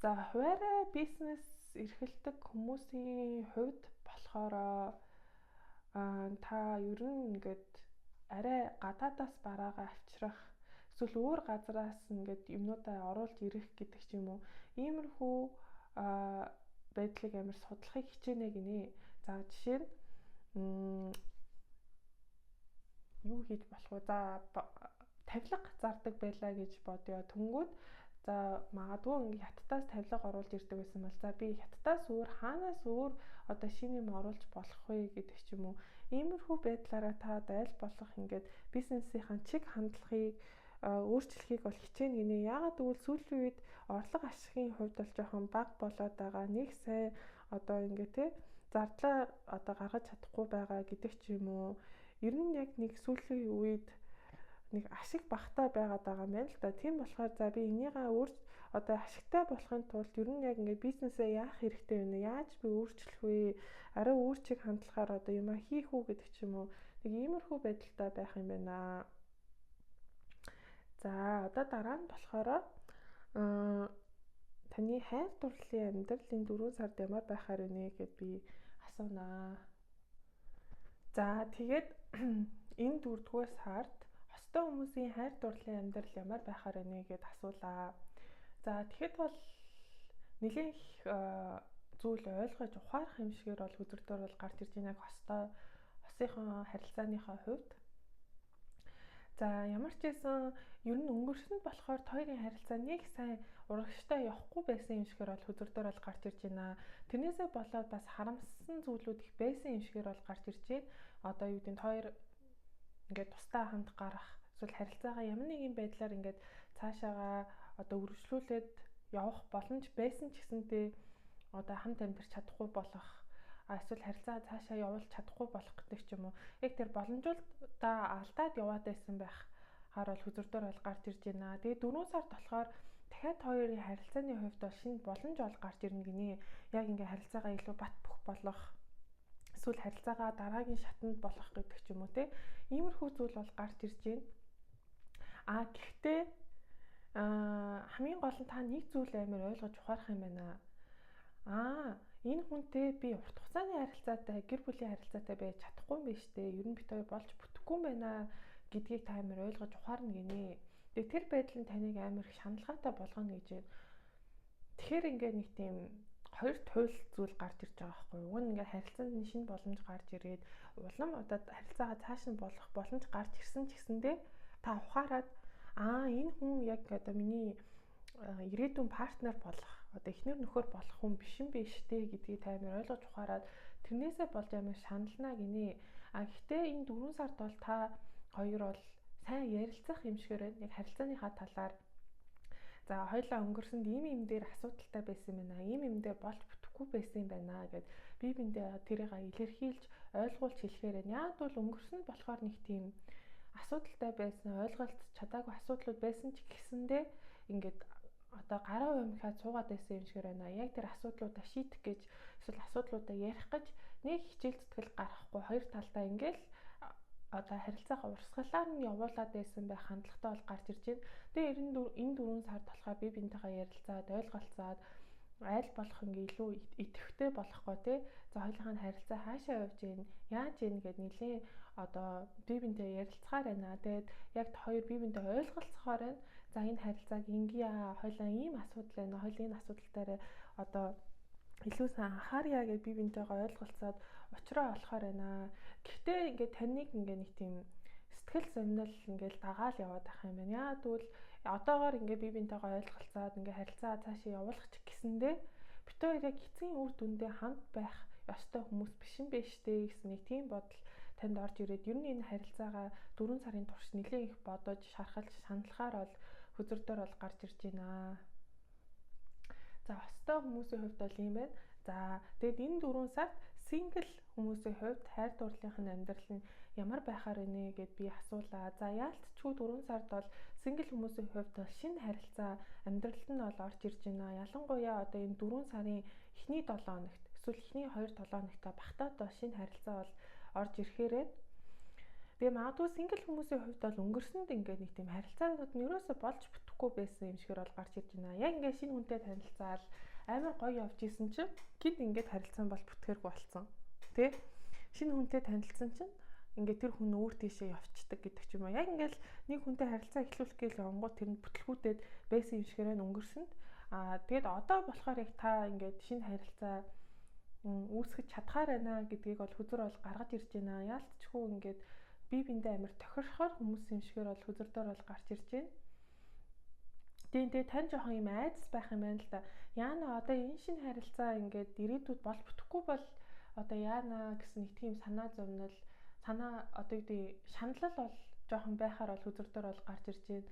За хуваарай бизнес эрхэлдэг хүмүүсийн хувьд болохоор та ер нь ингээд арай гадаадаас бараагаа авчрах эсвэл өөр газараас ингээд юмнуудаа оруулж ирэх гэдэг ч юм уу иймэрхүү байдлыг амар судлахыг хичээнэ гинэ. За жишээ нь юу хийж болох вэ? За тавилга зардаг байлаа гэж бодё. Тэнгүүд за магадгүй ингээ хаттаас тавилга оруулж ирдэг байсан бол за би хаттаас өөр хаанаас өөр одоо шинэ юм оруулж болох вэ гэдэг ч юм уу. Иймэрхүү байдлаараа та аль болох ингээд бизнесийн чиг хандлагыг өөрчлөхийг бол хичээнэ гинэ. Яагаад гэвэл сүүлийн үед орлого ашигын хувьд бол жоохон бага болоод байгаа. Нэг сайн одоо ингээ те зардлаа одоо гаргаж чадахгүй байгаа гэдэг ч юм уу. Ер нь яг нэг сүүлийн үед нэг ашиг багтаа байгаад байгаа юм байна л да. Тийм болохоор за би энийгээ одоо ашигтай болохын тулд ер нь яг ингээд бизнесээ яах хэрэгтэй вэ? Яаж би өөрчлөх вэ? Арай өөр чиг хандлагаар одоо юм хийх үү гэдэг ч юм уу. Нэг иймэрхүү байдалтай байх юм байна. За одоо дараа нь болохоор таны хайр дурлалын амьдралын 4 сард ямар байхаар вэ гэд би асуунаа. За тэгээд энэ 4-р сард хостой хүмүүсийн хайр дурлалын амьдрал ямар байхаар вэ гэд асуулаа. За тэгэхэд бол нэлээх зүйл ойлгож ухаарах юм шигээр бол хүзэрдөр бол гарч ирж байна хосынхон харилцааныхаа хувьд. За ямар ч байсан ер нь өнгөрсөнд болохоор хоёрын харилцаа нэг сайн урагштай явахгүй байсан юм шигээр бол хүзэрдөр бол гарч ирж байна. Тэрнээсээ болоод бас харамссан зүйлүүд их байсан юм шигээр бол гарч ирж байна. Одоо юу гэдэг нь хоёр ингээд тусдаа хамт гарах эсвэл харилцаагаа ямар нэгэн байдлаар ингээд цаашаагаа одоо үргэлжлүүлээд явах боломж байсан ч гэсэнтэй одоо хамт амьдарч чадахгүй болох эсвэл харилцаа цаашаа явуулж чадахгүй болох гэдэг ч юм уу. Яг тэр боломжуудаа алдаад яваад байсан байх хараа хүзүрдээр бол гарч ирж байна. Тэгээ 4 сард болохоор дахиад хоёрын харилцааны хувьд бол шинэ боломж ол гарч ирнэ гинэ. Яг ингээ харилцаагаа илүү бат бөх болох эсвэл харилцаагаа дараагийн шатанд болох гэдэг ч юм уу те. Иймэрхүү зүйл бол гарч ирж байна. Гэхдээ хамгийн гол нь та нэг зүйл амар ойлгож ухаарах юм байна. Энэ хүнтэй би урт хугацааны харилцаатай, гэр бүлийн харилцаатай байж чадахгүй юм биш үү? Ер нь бит хоёр болж бүтэхгүй юм байна гэдгийг та амар ойлгож ухаарна гинэ. Тэгээ тэр байдал нь таныг амар их шаналгаатай болгоно гэж байна. Тэгэхээр ингээ нэг тийм хоёр туйл зүйл гарч ирж байгаа байхгүй юу? Уг нь ингээ харилцааны шинэ боломж гарч ирээд улам одоо харилцаагаа цааш нь болох боломж гарч ирсэн ч гэсэндээ та ухаарад энэ хүн яг одоо миний ирээдүйн партнер болох одоо эхнэр нөхөр болох хүн биш юм биш үү гэдгийг та амар ойлгож ухаарад тэрнээсээ болж амар шанална гинэ. Гэхдээ энэ 4 сард бол та хоёр бол сайн ярилцах юм шигээр байна. Яг харилцааныхаа талаар за хоёлаа өнгөрсөнд ийм дээр асуудалтай байсан юм байна. Ийм дээр болж бүтэхгүй байсан юм байна гэд бие биендээ тэрийг илэрхийлж ойлгуулж хэлэхээр байна. Яг бол өнгөрсөнд болохоор нэг тийм асуудалтай байсан, ойлголт чадаагүй асуудлууд байсан ч гэсэндээ ингээд одоо гараа уймхаад суугаад байсан юм шигээр байна. Яг тэр асуудлуудаа шийдэх гэж эсвэл асуудлуудаа ярих гэж нэг хичээл зүтгэл гаргахгүй хоёр талдаа ингээл одоо харилцаагаа урсгалаар нь явуулаад байсан байх хандлагатай бол гарч ирж байна. Тэгээ энэ 4 сард болохоор бие биентэйгээ ярилцаад ойлголцоод айл болох ингээ илүү идэвхтэй болохгүй тий. За хоёулынхаа харилцаа хаашаа явж гин яаж гин гэд нэлийн одоо бие биентэй ярилцахаар байна. Тэгээд яг хоёр бие биентэй ойлголцохоор байна. За энэ харилцааг ингээ хоёулаа ийм асуудал байна. Хоёул энэ асуудалтаараа одоо илүү сайн анхаарья гэж бие биентэйгээ ойлголцоод учраа болохоор байна. Гэхдээ ингээ таныг ингээ нэг тийм сэтгэл зовнил ингээл дагаал яваад байх юм байна. Яа тэгвэл одоогоор ингээ бие биентэйгээ ойлголцоод ингээ харилцаа цаашаа явуулах ч гэсэндээ бид хоёр яг эцсийн үр дүндээ хамт байх ёстой хүмүүс биш юм биш үү гэсэн нэг тийм бодол танд орж ирээд ер нь энэ харилцаагаа 4 сарын турш нэлээд их бодож шархалж саналахаар бол хүзүрдээр бол гарч ирж байна. За хостой хүмүүсийн хувьд бол юм байна. За тэгэд энэ 4 сард сингл хүмүүсийн хувьд хайр дурлалын амьдрал нь ямар байхаар байна гэд би асуулаа. За яалтчгүй 4 сард бол сингл хүмүүсийн хувьд бол шинэ харилцаа амьдралд нь бол орж ирж байна. Ялангуяа одоо энэ 4 сарын эхний 7 хоногт эсвэл эхний 2-7 хоногт багтаад шинэ харилцаа бол орж ирэхээрээ тэгээ магадгүй сингл хүмүүсийн хувьд бол өнгөрсөнд ингээд нэг тийм харилцаанууд нь ерөөсө болж бүтэхгүй байсан юм шигээр бол гарч ирж байна. Яг ингээд шинэ хүнтэй танилцаал амар гоё явж исэн чинь гид ингээд харилцаан бол бүтгээргүй болсон. Тэ? Шинэ хүнтэй танилцсан чинь ингээд тэр хүн өөр тийшээ явцдаг гэдэг ч юм уу. Яг ингээд нэг хүнтэй харилцаа эхлүүлэх гээл онгууд тэр нь бүтлгүүтэд байсан юм шигээр өнгөрсөнд. Тэгээд одоо болохоор яг та ингээд шинэ харилцаа үүсгэж чадхаар байна гэдгийг бол хүзэр бол гаргаж ирж байна. Яалтчгүй ингээд бие биендээ амар тохирохоор хүмүүс юм шигээр бол хүзэрдээр бол гарч ирж байна. Тэгээ тань жоохон юм айдас байх юм байна л да. Яана одоо энэ шинэ харилцаа ингээд ирээдүйд болж бүтэхгүй бол одоо яана гэсэн нэг тийм санаа зовнил санаа одоо үгүй шаналл бол жоохон байхаар бол хүзэрдээр бол гарч ирж байна.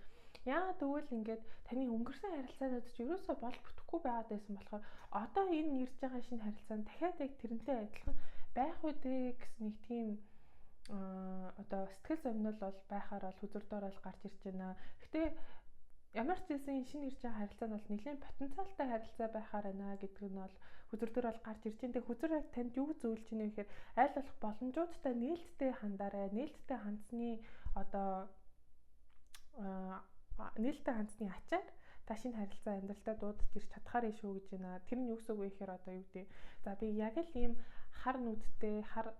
Яа тэгвэл ингээд таны өнгөрсөн харилцаанууд ч ерөөсөө болж бүтэхгүй байгаад байсан болохоор одоо энэ ирж байгаа шинэ харилцаа нь дахиад яг тэрнтэй адилхан байх үдэ гэсэн нэг тийм одоо сэтгэл зовнил бол байхаар бол хүзэрдээр бол гарч ирж байна. Гэтэ ямар ч зүйлсэн шинэ ирж байгаа харилцаа нь бол нэлээд потенциалтай харилцаа байхаар байна гэдэг нь бол хүзэрдээр бол гарч ирж байна. Тэгээ хүзэр яг танд юу зөвлөж ийнэ гэхээр аль болох боломжуудтай нээлттэй хандаарай. Нээлттэй хандсны одоо нээлттэй хандсны ачаар та шинэ харилцаа амьдралдаа дуудаж ирч чадхаарай шүү гэж байна. Тэр нь юу гэсэн үг вэ гэхээр одоо юу гэдэг. За би яг л ийм хар нүдтэй, хар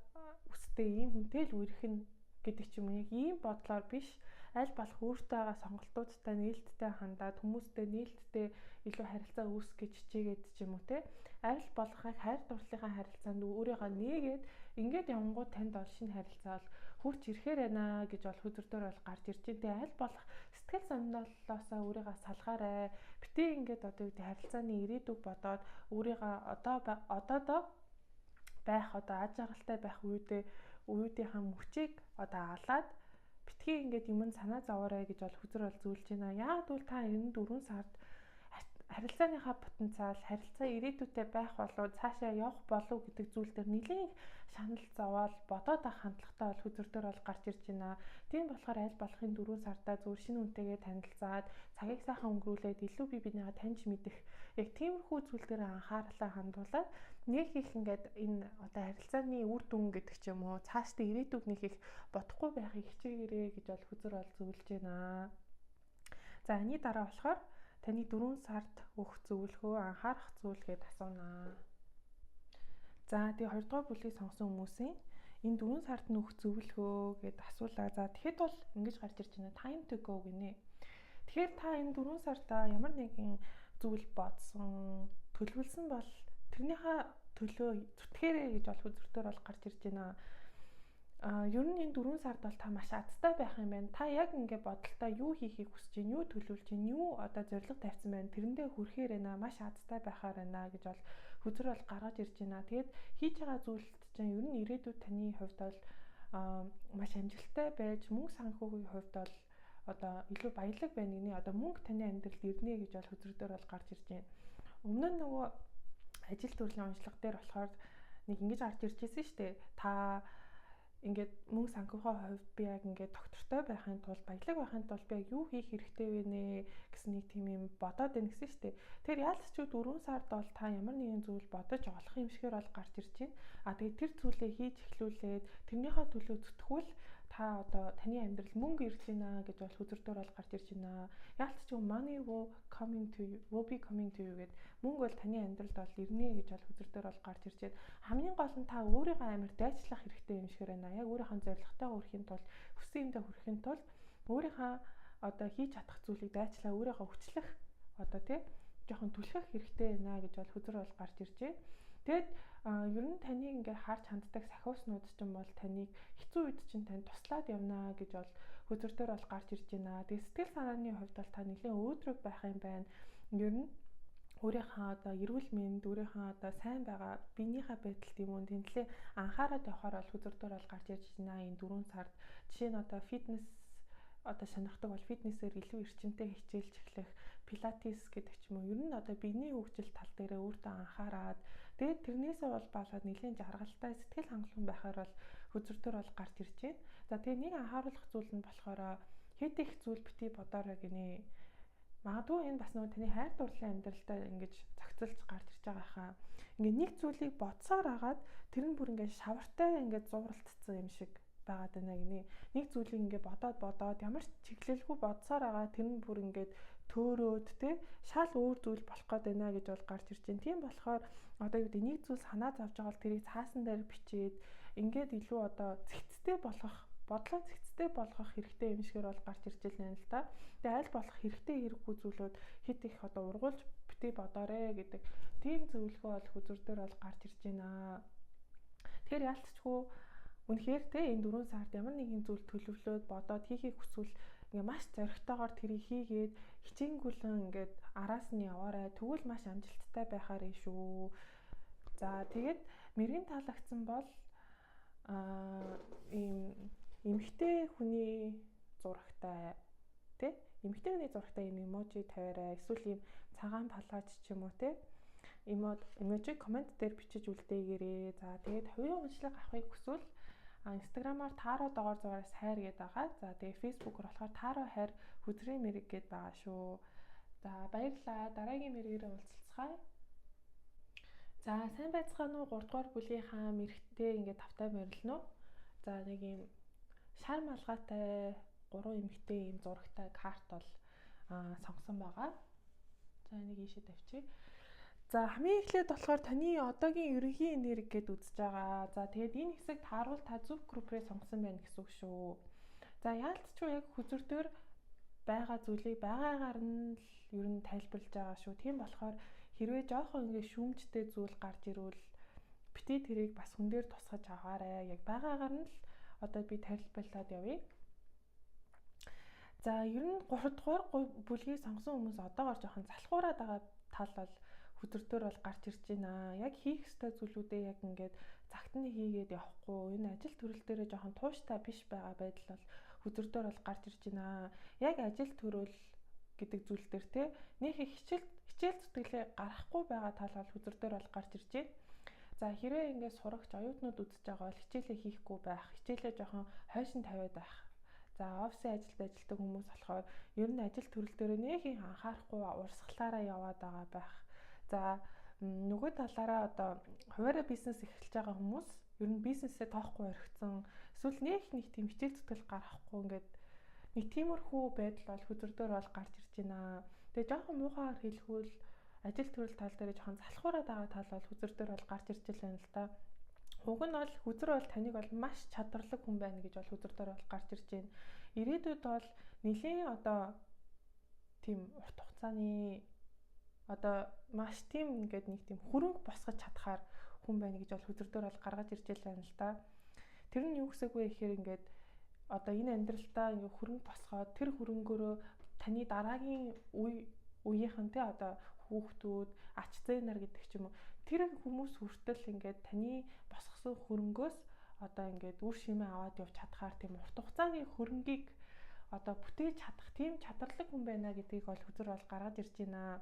үстэй ийм хүнтэй л үерхэн гэдэг ч юм уу. Яг ийм бодлоор биш. Аль болох өөртөө байгаа сонголтуудтай нээлттэй хандаад хүмүүстэй нээлттэй илүү харилцаа үүсгэж чигээд ч юм уу те. Аль болох хайр дурлалынхаа харилцаанд өөрийгөө нээгээд ингээд явангууд танд ол шинэ харилцаа бол хурц ирэхээр байна гэж бол хүзэрдээр бол гарч ирж байна. Тэгээ аль болох сэтгэл санаалаасаа өөрийгөө салгаарай. Битээ ингээд одоо юу гэдэг харилцааны ирээдүг бодоод өөрийгөө одоодоо байх одоо аж аргалтай байх үеийнхаа мөчийг одоо алаад битгий ингээд юм санаа зовоорой гэж бол хүзэр бол зөвлөж байна. Яагаад гэвэл та энэ 4 сард харилцааныхаа потенциал, харилцаа ирээдүйтэй байх болов цаашаа явах болов гэдэг зүйл дээр нэлээд шанал зовоол бодоод авах хандлагатай бол хүзэр дээр бол гарч ирж байна. Тийм болохоор аль болохын 4 сартаа зөв шинэ үнтэйгээ танилцаад цагийг сайхан өнгөрүүлээд илүү бие бинийгаа таньж мэдэх яг тиймэрхүү зүйл дээр анхаарлаа хандуулаад нэг их ингээд энэ одоо харилцааны үр дүн гэдэг ч юм уу цаашдаа ирээдүг нэг их бодохгүй байхыг хичээгээрэй гэж бол хүзэр бол зөвлөж байна. За энэ дараа болохоор таны 4 сард өгөх зөвлөгөө анхаарах зүйл гэдээ асуунаа. За тэгээ 2 дугаар бүлгийг сонгосон хүмүүсийн энэ 4 сард нөх зөвлөгөө гэдээ асуулаа. За тэгэхэд бол ингэж гарч ирж байна. Time to go гинэ. Тэгэхээр та энэ 4 сардаа ямар нэгэн зүйл бодсон, төлөвлөсөн бол тэрнийхээ төлөө зүтгээрэй гэж бол хүзэртээр бол гарч ирж байна. Ер нь энэ 4 сард бол та маш азтай байх юм байна. Та яг ингээ бодолтой юу хийхийг хүсэж байна, юу төлөвлөж байна, юу одоо зорилго тавьсан байна. Тэрэндээ хүрэхээр байна, маш азтай байхаар байна гэж бол хүзэр бол гаргаж ирж байна. Тэгээд хийж байгаа зүйлд чинь ер нь ирээдүйд таны хувьд бол маш амжилттай байж мөнгө санхүүгийн хувьд бол одоо илүү баялаг байна гинэ. Одоо мөнгө таны амьдралд ирнэ гэж бол хүзрээр бол гарч ирж байна. Өмнө нь нөгөө ажил төрлийн онцлог дээр болохоор нэг ингэж гарч ирж байсан шүү дээ. Та ингээд мөнгө санхүүгийн хувьд би яг ингээд доктортой байхын тулд баялаг байхын тулд би яг юу хийх хэрэгтэй вэ нэ гэсэн нэг тийм юм бодоод байна гэсэн шүү дээ. Тэгэхээр яалч ч 4 сард бол та ямар нэгэн зүйл бодож олох юм шигээр бол гарч ирж байна. Тэгээд тэр зүйлээ хийж эхлүүлээд тэрнийхээ төлөө зүтгвэл та одоо таны амьдрал мөнгө ирж байна гэж бол хүзэрдээр бол гарч ирж байна. Яалч ч money will be coming to you гэд мөнгө бол таны амьдралд бол ирнэ гэж бол хүзэрдээр бол гарч ирж байна. Хамгийн гол нь та өөрийгөө амар дайчлах хэрэгтэй юм шиг байна. Яг өөрийнхөө зорилготойгоо хүрэхин тулд хүссэн юмдаа хүрэхин тулд өөрийнхөө одоо хийж чадах зүйлийг дайчлаа өөрийгөө хүчлэх одоо тий жоохон түлхэх хэрэгтэй байна гэж бол хүзэр бол гарч ирж байна. Тэгэд ер нь таныг ингээ харж ханддаг сахиуснууд ч юм бол таныг хэцүү үед чинь тань туслаад явна гэж бол хүзэртээр бол гарч ирж байна. Тэгээд сэтгэл санааны хувьд бол та нэлээд өөдрөг байх юм байна. Ер нь өөрийнхөө одоо эрүүл мэнд, өөрийнхөө одоо сайн байгаа биенийхээ байдалд юм уу тэнцлээ анхаарал явахаар бол хүзэртээр бол гарч ирж байна. Энэ 4 сард жишээ нь одоо фитнес одоо сонирхдаг бол фитнесээр илүү эрчимтэй хичээлж эхлэх, пилатес гэдэг ч юм уу. Ер нь одоо биений хөгжил тал дээр өөртөө анхаарад тэгээд тэрнээсээ бол болоод нэлээд жаргалтай сэтгэл хангалуун байхаар бол хүзэртээр бол гарч ирж байна. За тэгээ нэг анхааруулах зүйл нь болохоор хэд их зүйл битгий бодоорой гинэ. Магадгүй энэ бас нөгөө таны хайр дурлалын амьдралдаа ингэж зохицолж гарч ирж байгаа хаа. Ингээ нэг зүйлийг бодсоор агаад тэр нь бүр ингээ шавартай ингээ зууралтцсан юм шиг байгаад байна гинэ. Нэг зүйлийг ингээ бодоод ямар ч чиглэлгүй бодсоор агаа тэр нь бүр ингээд төөрөөд те шал өөр зүйл болох гээд байна гэж бол гарч ирж байна. Тийм болохоор одоо юу гэдэг нэг зүйл санаа зовж байгаа бол тэрийг цаасан дээр бичээд ингээд илүү одоо зэгцтэй болгох бодлоо зэгцтэй болгох хэрэгтэй юм шигээр бол гарч ирж байна л да. Тэгээ аль болох хэрэгтэй хэрэггүй зүйлүүд хит их одоо ургуулж битгий бодоорой гэдэг тийм зөвлөгөө бол хүзэрдээр бол гарч ирж байна. Тэгэхээр яалтчгүй үнэхээр те энэ 4 сард ямар нэгэн зүйл төлөвлөөд бодоод хийхийг хүсвэл ингээ маш зоригтойгоор тэрийг хийгээд хичээнгүлэн ингээд араас нь яваарай. Тэгвэл маш амжилттай байхаар юм шүү. За тэгээд мэрэгэн таалагдсан бол ийм эмэгтэй хүний зурагтай тий эмэгтэй хүний зурагтай ийм эможи тавиарай. Эсвэл ийм цагаан палаж ч юм уу тий эможи комент дээр бичиж үлдээгээрэй. За тэгээд хувийн уншлага авахыг хүсвэл Инстаграмаар таароо доогоор зугаараас хайр гэдэг байгаа. За тэгээ фэйсбүүкээр болохоор таароо хайр хүзрийн мэрэг гэдэг байгаа шүү. За баярлалаа. Дараагийн мэрэгээрээ уулзцгаая. За сайн байцгаана уу 3 дугаар бүлгийнхаа мэрэгтэй ингээд тавтай морилно. За нэг юм шар малгайтай 3 эмэгтэй юм зурагтай карт бол сонгосон байгаа. За энийг ийшээ тавьчих. За хамгийн эхлээд болохоор таны одоогийн ерөнхий энерги гэдээ үзэж байгаа. За тэгээд энэ хэсэгт харуул та зөв группээ сонгосон байна гэсэн үг шүү. За яалтчгүй яг хүзэртээр байгаа зүйлийг байгаагаар нь л ер нь тайлбарлаж байгаа шүү. Тийм болохоор хэрвээ жоохон ингэ шүүмжтэй зүйл гарч ирвэл битгий тэрийг бас хүн дээр тусгаж аваарай. Яг байгаагаар нь л одоо би тайлбарлаад явъя. За ер нь 3 дугаар бүлгийг сонгосон хүмүүс одоогоор жоохон залхуураад байгаа тал бол хүзэртээр бол гарч ирж байна. Яг хийх ёстой зүйлүүдээ яг ингээд цагт нь хийгээд явахгүй. Энэ ажил төрөл дээрээ жоохон тууштай биш байгаа байдал бол хүзэр дээр бол гарч ирж байна. Яг ажил төрөл гэдэг зүйл дээр те нэг их хичээл зүтгэлээ гаргахгүй байгаа тал бол хүзэр дээр бол гарч ирж байна. За хэрвээ ингээд сурагч оюутнууд үзэж байгаа бол хичээлээ хийхгүй байх, хичээлээ жоохон хойшин тавиад байх. За офисын ажилдаг хүмүүс болохоор ер нь ажил төрөл дээр нэг их анхаарахгүй урсгалаараа яваад байгаа байх. За нөгөө талаараа одоо хуваараа бизнес эхэлж байгаа хүмүүс ер нь бизнесээ тоохгүй орхицсан эсвэл нэг тийм хичээл зүтгэл гаргахгүй ингээд нэг тиймэрхүү байдал бол хүзэр дээр бол гарч ирж байна. Тэгээ жоохон муухайгаар хэлэхүүл ажил төрөл тал дээр жоохон залхуураад байгаа тал бол хүзэр дээр бол гарч ирж байна л да. Уг нь бол хүзэр бол таныг бол маш чадварлаг хүн байна гэж бол хүзэр дээр бол гарч ирж байна. Ирээдүйд бол нэлийн одоо тийм урт хугацааны одоо маш тийм ингээд нэг тийм хөрөнгө босгож чадхаар хүн байна гэж бол хүзэр дээр бол гаргаж ирж байна л да. Тэр нь юу гэсэн үг вэ гэхээр ингээд одоо энэ амьдралдаа ингээ хөрөнгө босгоод тэр хөрөнгөөрөө таны дараагийн үеийнхэн те одоо хүүхдүүд, ач зээнэр гэдэг ч юм уу тэр хүмүүс хүртэл ингээд таны босгосон хөрөнгөөс одоо ингээд үр шимээ аваад явж чадхаар тийм урт хугацааны хөрөнгийг одоо бүтээж чадах тийм чадварлаг хүн байна гэдгийг бол хүзэр бол гаргаж ирж байна.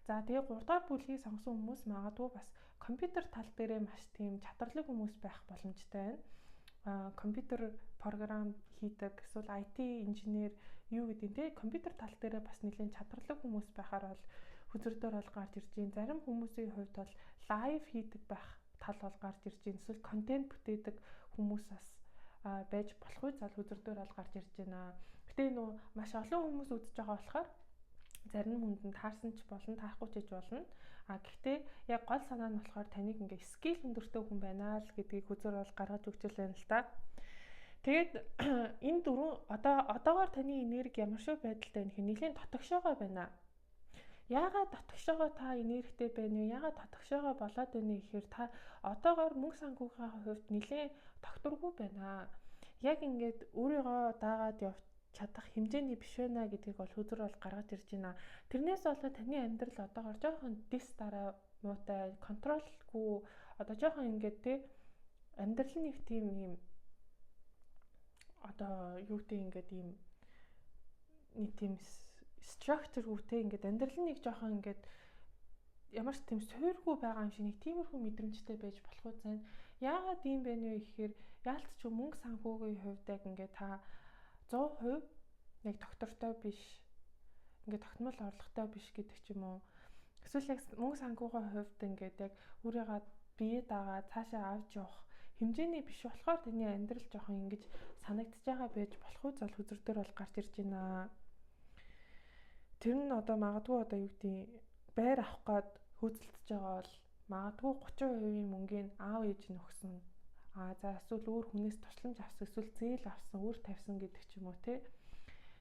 За тэгээ 3 дахь бүлгийг сонгосон хүмүүс магадгүй бас компьютер тал дээрээ маш тийм чадварлаг хүмүүс байх боломжтой байна. Компьютер програм хийдэг эсвэл IT инженер юу гэдэг нь те компьютер тал дээрээ бас нэлээд чадварлаг хүмүүс байхаар бол хүзэр дээр бол гарч ирж байна. Зарим хүмүүсийн хувьд бол лайв хийдэг байх тал бол гарч ирж байна. Эсвэл контент бүтээдэг хүмүүс бас байж болох үе зал хүзэр дээр бол гарч ирж байна. Гэтэ нөө маш олон хүмүүс үзэж байгаа болохоор зарим хүнд нь таарсан ч болно, таахгүй ч гэж болно. Гэхдээ яг гол санаа нь болохоор таныг ингээ скил өндөртэй хүн байна л гэдгийг хүзэр бол гаргаж өгч байна л та. Тэгээд энэ дөрвөн одоогоор таны энерги ямар шиг байдалтай вэ гэхээр нэлийн дотогшоогоо байна. Яагаад дотогшоогоо та энергитэй байна вэ? Яагаад дотогшоогоо болоод байна гэхээр та одоогоор мөнгө санхүүгийн хувьд нэлийн тогтворгүй байна. Яг ингээд өөрийгөө даагаад явж чадах хэмжээний биш байна гэдгийг бол хүзэр бол гаргаж ирж байна. Тэрнээс болоод таны амьдрал одоогоор жоохон дараа муутай, контролгүй одоо жоохон ингээд те амьдрал нэг тийм юм одоо юу гэдэг ингээд ийм нэг тийм structure-тэй ингээд амьдрал нэг жоохон ингээд ямар ч тийм суурьгүй байгаа юм шиг нэг тиймэрхүү мэдрэмжтэй байж болох уу зэн. Яагаад ийм бэ нэ гэхээр яалтч мөнгө санхүүгийн хувьд яг ингээд та 100% яг доктортой биш ингээд тогтмол орлоготой биш гэдэг ч юм уу. Эсвэл яг мөнгө санхүүгийн хувьд ингээд яг өөрийгөө бие дагаа цаашаа авч явах хэмжээний биш болохоор таны амьдрал жоохон ингэж санагдаж байгаа байж болох уу зал хүзэр дээр бол гарч ирж байна. Тэр нь одоо магадгүй одоо юу гэдэг байр авах гээд хөөцөлдөж байгаа бол магадгүй 30% мөнгөний аав ээж нь өгсөн. За эсвэл өөр хүнээс тусламж авсан, эсвэл зээл авсан, өөр тавьсан гэдэг ч юм уу те.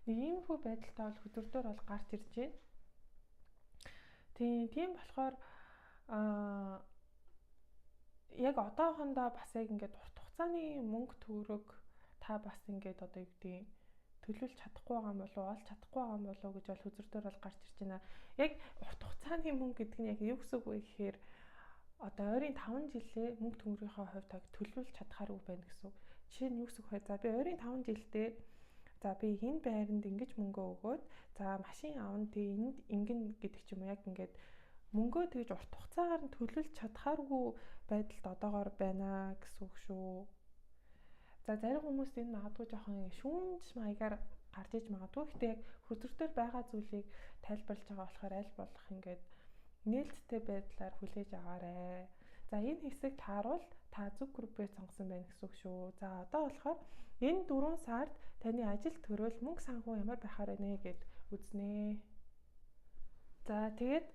Нэг иймэрхүү байдалтай бол хүзэр дээр бол гарч ирж байна. Тийм болохоор яг одоохондоо бас яг ингээд урт хугацааны мөнгө төгрөг та бас ингээд одоо юу гэдэг төлөвлөж чадахгүй байгаа юм болов уу, олж чадахгүй байгаа юм болов уу гэж бол хүзэр дээр бол гарч ирж байна. Яг урт хугацааны мөнгө гэдэг нь яг юу гэсэн үг вэ гэхээр одоо ойрын 5 жилээ мөнгө төгрөгийнхөө хувьд төлөвлөж чадхааргүй байна гэсэн үг. Жишээ нь юу гэсэн үг вэ? За би ойрын 5 жилдээ за би энэ байранд ингэж мөнгө өгөөд за машин авна тий энд ингэн гэдэг ч юм уу яг ингээд мөнгөө тэгж урт хугацаагаар нь төлөвлөж чадхааргүй байдалд одоогоор байна гэсэн үг шүү. За зарим хүмүүс энэ магадгүй жоохон шүүмж маягаар гарч иж магадгүй. Гэхдээ яг хүзэр дээр байгаа зүйлийг тайлбарлаж байгаа болохоор аль болох ингээд нээлттэй байдлаар хүлээж аваарэ. За энэ хэсэг тааруул та зөв группээ сонгосон байна гэсэн үг шүү. За одоо болохоор энэ 4 сард таны ажил төрөл мөнгө санхүү ямар байхаар байна гэд үзнэ. За тэгээд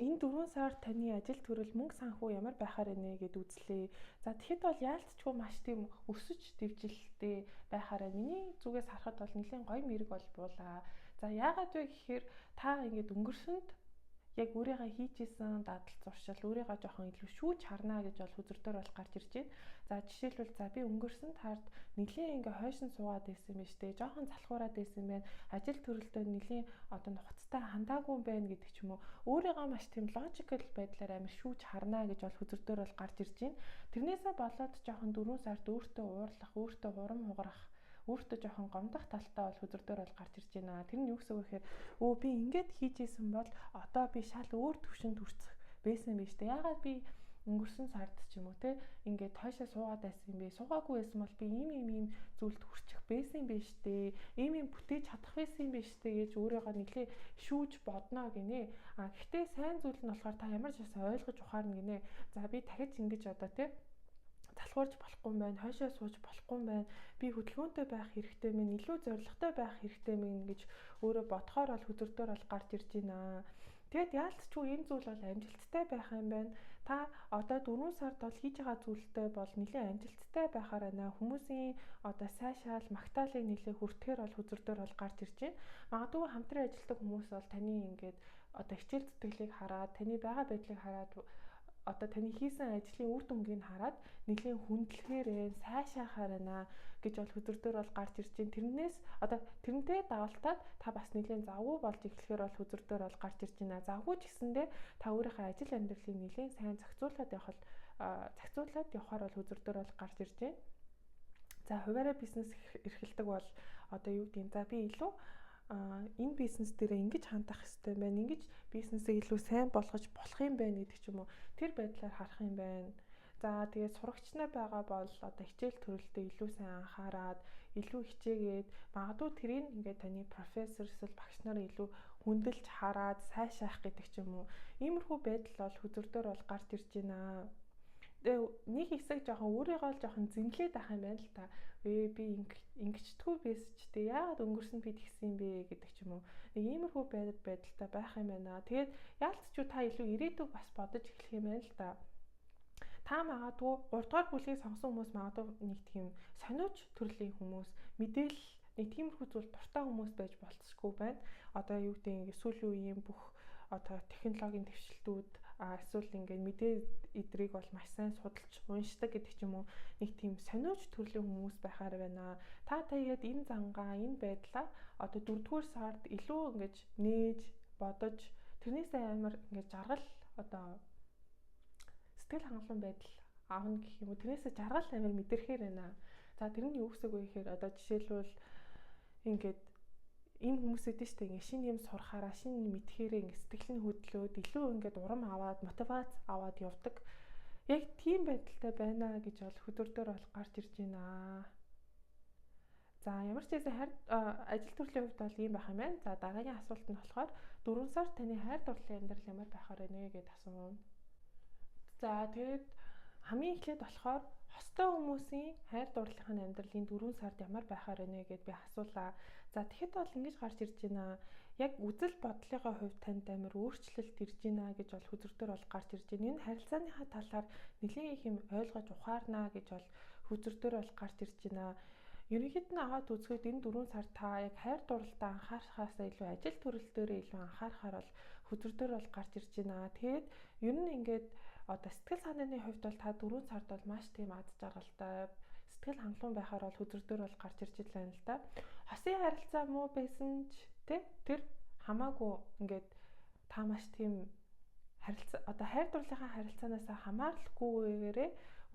энэ 4 сард таны ажил төрөл мөнгө санхүү ямар байхаар байна гэд үзлээ. За тэгэхэд бол яалтчгүй маш тийм өсөж дэвжилттэй байхаар байна. Миний зүгээс харахад бол нэлээд гоё мэрэг бол буулаа. За яагаад вэ гэхээр та ингээд өнгөрсөнд яг өөрийгөө хийжсэн дадал зуршил өөрийгөө жоохон илүү шүүж харна гэж бол хүзэр дээр бол гарч ирж байна. За жишээлбэл за би өнгөрсөн таард нэлийн ингээ хойшин суугаад байсан биз дээ. Жоохон залхуураад байсан байна. Ажил төрөлдөө нэлийн одоо нухацтай хандаагүй байна гэдэг ч юм уу. Өөрийгөө маш тийм логикал байдлаар амар шүүж харна гэж бол хүзэр дээр бол гарч ирж байна. Тэрнээсээ болоод жоохон 4 сард өөртөө уурлах, өөртөө урам хугарах, өөртөө жоохон гомдох талтай бол хөзөр дээр бол гарч ирж байна. Тэр нь юу гэсэн үг вэ гэхээр би ингэж хийжсэн бол одоо би шал өөр төвшөнд хүрэх байсан биз дээ. Яагаад би өнгөрсөн сард ч юм уу те ингээд хойшоо суугаад байсан юм бэ? Суугаагүй байсан бол би ийм зүйлд хүрчих байсан биш дээ. Ийм бүтээж чадах байсан биш дээ гэж өөрийгөө нэглээ шүүж бодно гинэ. Гэхдээ сайн зүйл нь болохоор та ямар ч байсан ойлгож ухаарна гинэ. За би дахиж ингэж одоо те залхуурж болохгүй юм байна. Хойшоо сууж болохгүй юм байна. Би хөдөлгөөнтэй байх хэрэгтэй мэн, илүү зоригтой байх хэрэгтэй мэн гэж өөрөө бодохоор бол хөзөр дээр бол гарч ирж байна. Тэгэд яалтчгүй энэ зүйл бол амжилттай байх юм байна. Та одоо 4 сард бол хийж байгаа зүйлтэй бол нэлээд амжилттай байхаар байна. Хүмүүсийн одоо сайшаал, магтаалыг нэлээд хүртэхээр бол хөзөр дээр бол гарч ирж байна. Магадгүй хамтран ажилладаг хүмүүс бол таны ингээд одоо хичээл зүтгэлийг хараад, таны байгаа байдлыг хараад одоо таны хийсэн ажлын үр дүнгийг хараад нэлийн хүндлэхээр сайшаахаар байна гэж бол хөзөр дээр бол гарч ирж байна. Тэрнээс одоо тэрнтэй давалтаад та бас нэлийн завгүй болж эхлэхээр бол хөзөр дээр бол гарч ирж байна. Завгүй ч гэсэндээ та өөрийнхөө ажил амьдралыг нэлийн сайн зохицуулаад явахаар бол хөзөр дээр бол гарч ирж байна. За хуваараа бизнес эрхэлдэг бол одоо юу гэдэг юм. За би илүү энэ бизнес дээр ингэж хандах хэрэгтэй байна. Ингэж бизнесээ илүү сайн болгож болох юм байна гэдэг ч юм уу. Тэр байдлаар харах юм байна. За тэгээд сурагч нар байгаа бол одоо хичээл төрөлтөд илүү сайн анхаарад, илүү хичээгээд магадгүй тэрийг ингээд таны профессор эсвэл багш нар илүү хүндэлж хараад сайшаах гэдэг ч юм уу. Иймэрхүү байдал бол хөзөр дээр бол гарч ирж байна. Нэг хэсэг жоохон өөрийгөө л жоохон зэмлээд ах юм байна л та. Би ингэчдэггүй байсан ч тий яагаад өнгөрсөн би тэгсэн юм бэ гэдэг ч юм уу. Нэг иймэрхүү байдалтай байх юм байна. Тэгээд яалтчгүй та илүү ирээдүг бас бодож эхлэх юм байна л та. Та магадгүй 3 дугаар бүлгийг сонгосон хүмүүс магадгүй нэг тийм сониуч төрлийн хүмүүс, мэдээлэл нэг тиймэрхүү зүйл дуртай хүмүүс байж болцсохгүй байна. Одоо юу гэдэг ингэ сүүлийн үеийн бүх одоо технологийн дэвшилтүүд эсвэл ингээд мэдээ эдрийг бол маш сайн судалж уншдаг гэдэг ч юм уу, нэг тийм сониуч төрлийн хүмүүс байхаар байна. Та тэгээд энэ зангаа, энэ байдлаа одоо 4-р сард илүү ингэж нээж бодож тэрнээсээ амар ингэж жаргал одоо сэтгэл хангалуун байдал аавна гэх юм уу. Тэрнээсээ жаргал амар мэдэрхээр байна. За тэр нь юу гэсэн үг вэ гэхээр одоо жишээлбэл ингээд энэ хүмүүсэд нь штэ ингээд шинэ юм сурахаараа шинэ мэдхээрээ ингээд сэтгэл нь хөдлөөд илүү ингээд урам аваад мотивац аваад явдаг. Яг тийм байдалтай байна гэж бол хөдөр дээр бол гарч ирж байна. За ямар ч байсан ажил төрлийн хувьд бол ийм байх юм байна. За дараагийн асуулт нь болохоор 4 сар таны хайр дурлалын амьдрал ямар байхаар байна гэд асуув. За тэгээд хамгийн эхлээд болохоор хостой хүмүүсийн хайр дурлалын амьдралын 4 сард ямар байхаар байна гэд би асуулаа. За тэгэхэд бол ингэж гарч ирж байна. Яг үзэл бодлогын хувьд танд амар өөрчлөлт ирж байна гэж бол хөзөр дээр бол гарч ирж байна. Энэ харилцааныхаа талаар нэлээд их юм ойлгож ухаарна гэж бол хөзөр дээр бол гарч ирж байна. Ерөнхийд нь аваад үзэхэд энэ 4 сар та яг хайр дурлалдаа анхаарахаас илүү ажил төрөл дээр илүү анхаарахаар бол хөзөр дээр бол гарч ирж байна. Тэгээд ер нь ингээд одоо сэтгэл санааны хувьд бол та 4 сард бол маш тийм аз жаргалтай сэтгэл хангалуун байхаар бол хөзөр дээр бол гарч ирж байна л да. Хосын харилцаа муу байсан ч тэр хамаагүй ингээд та маш тийм харилцаа одоо хайр дурлалынхаа харилцаанаас хамааралгүйгээрээ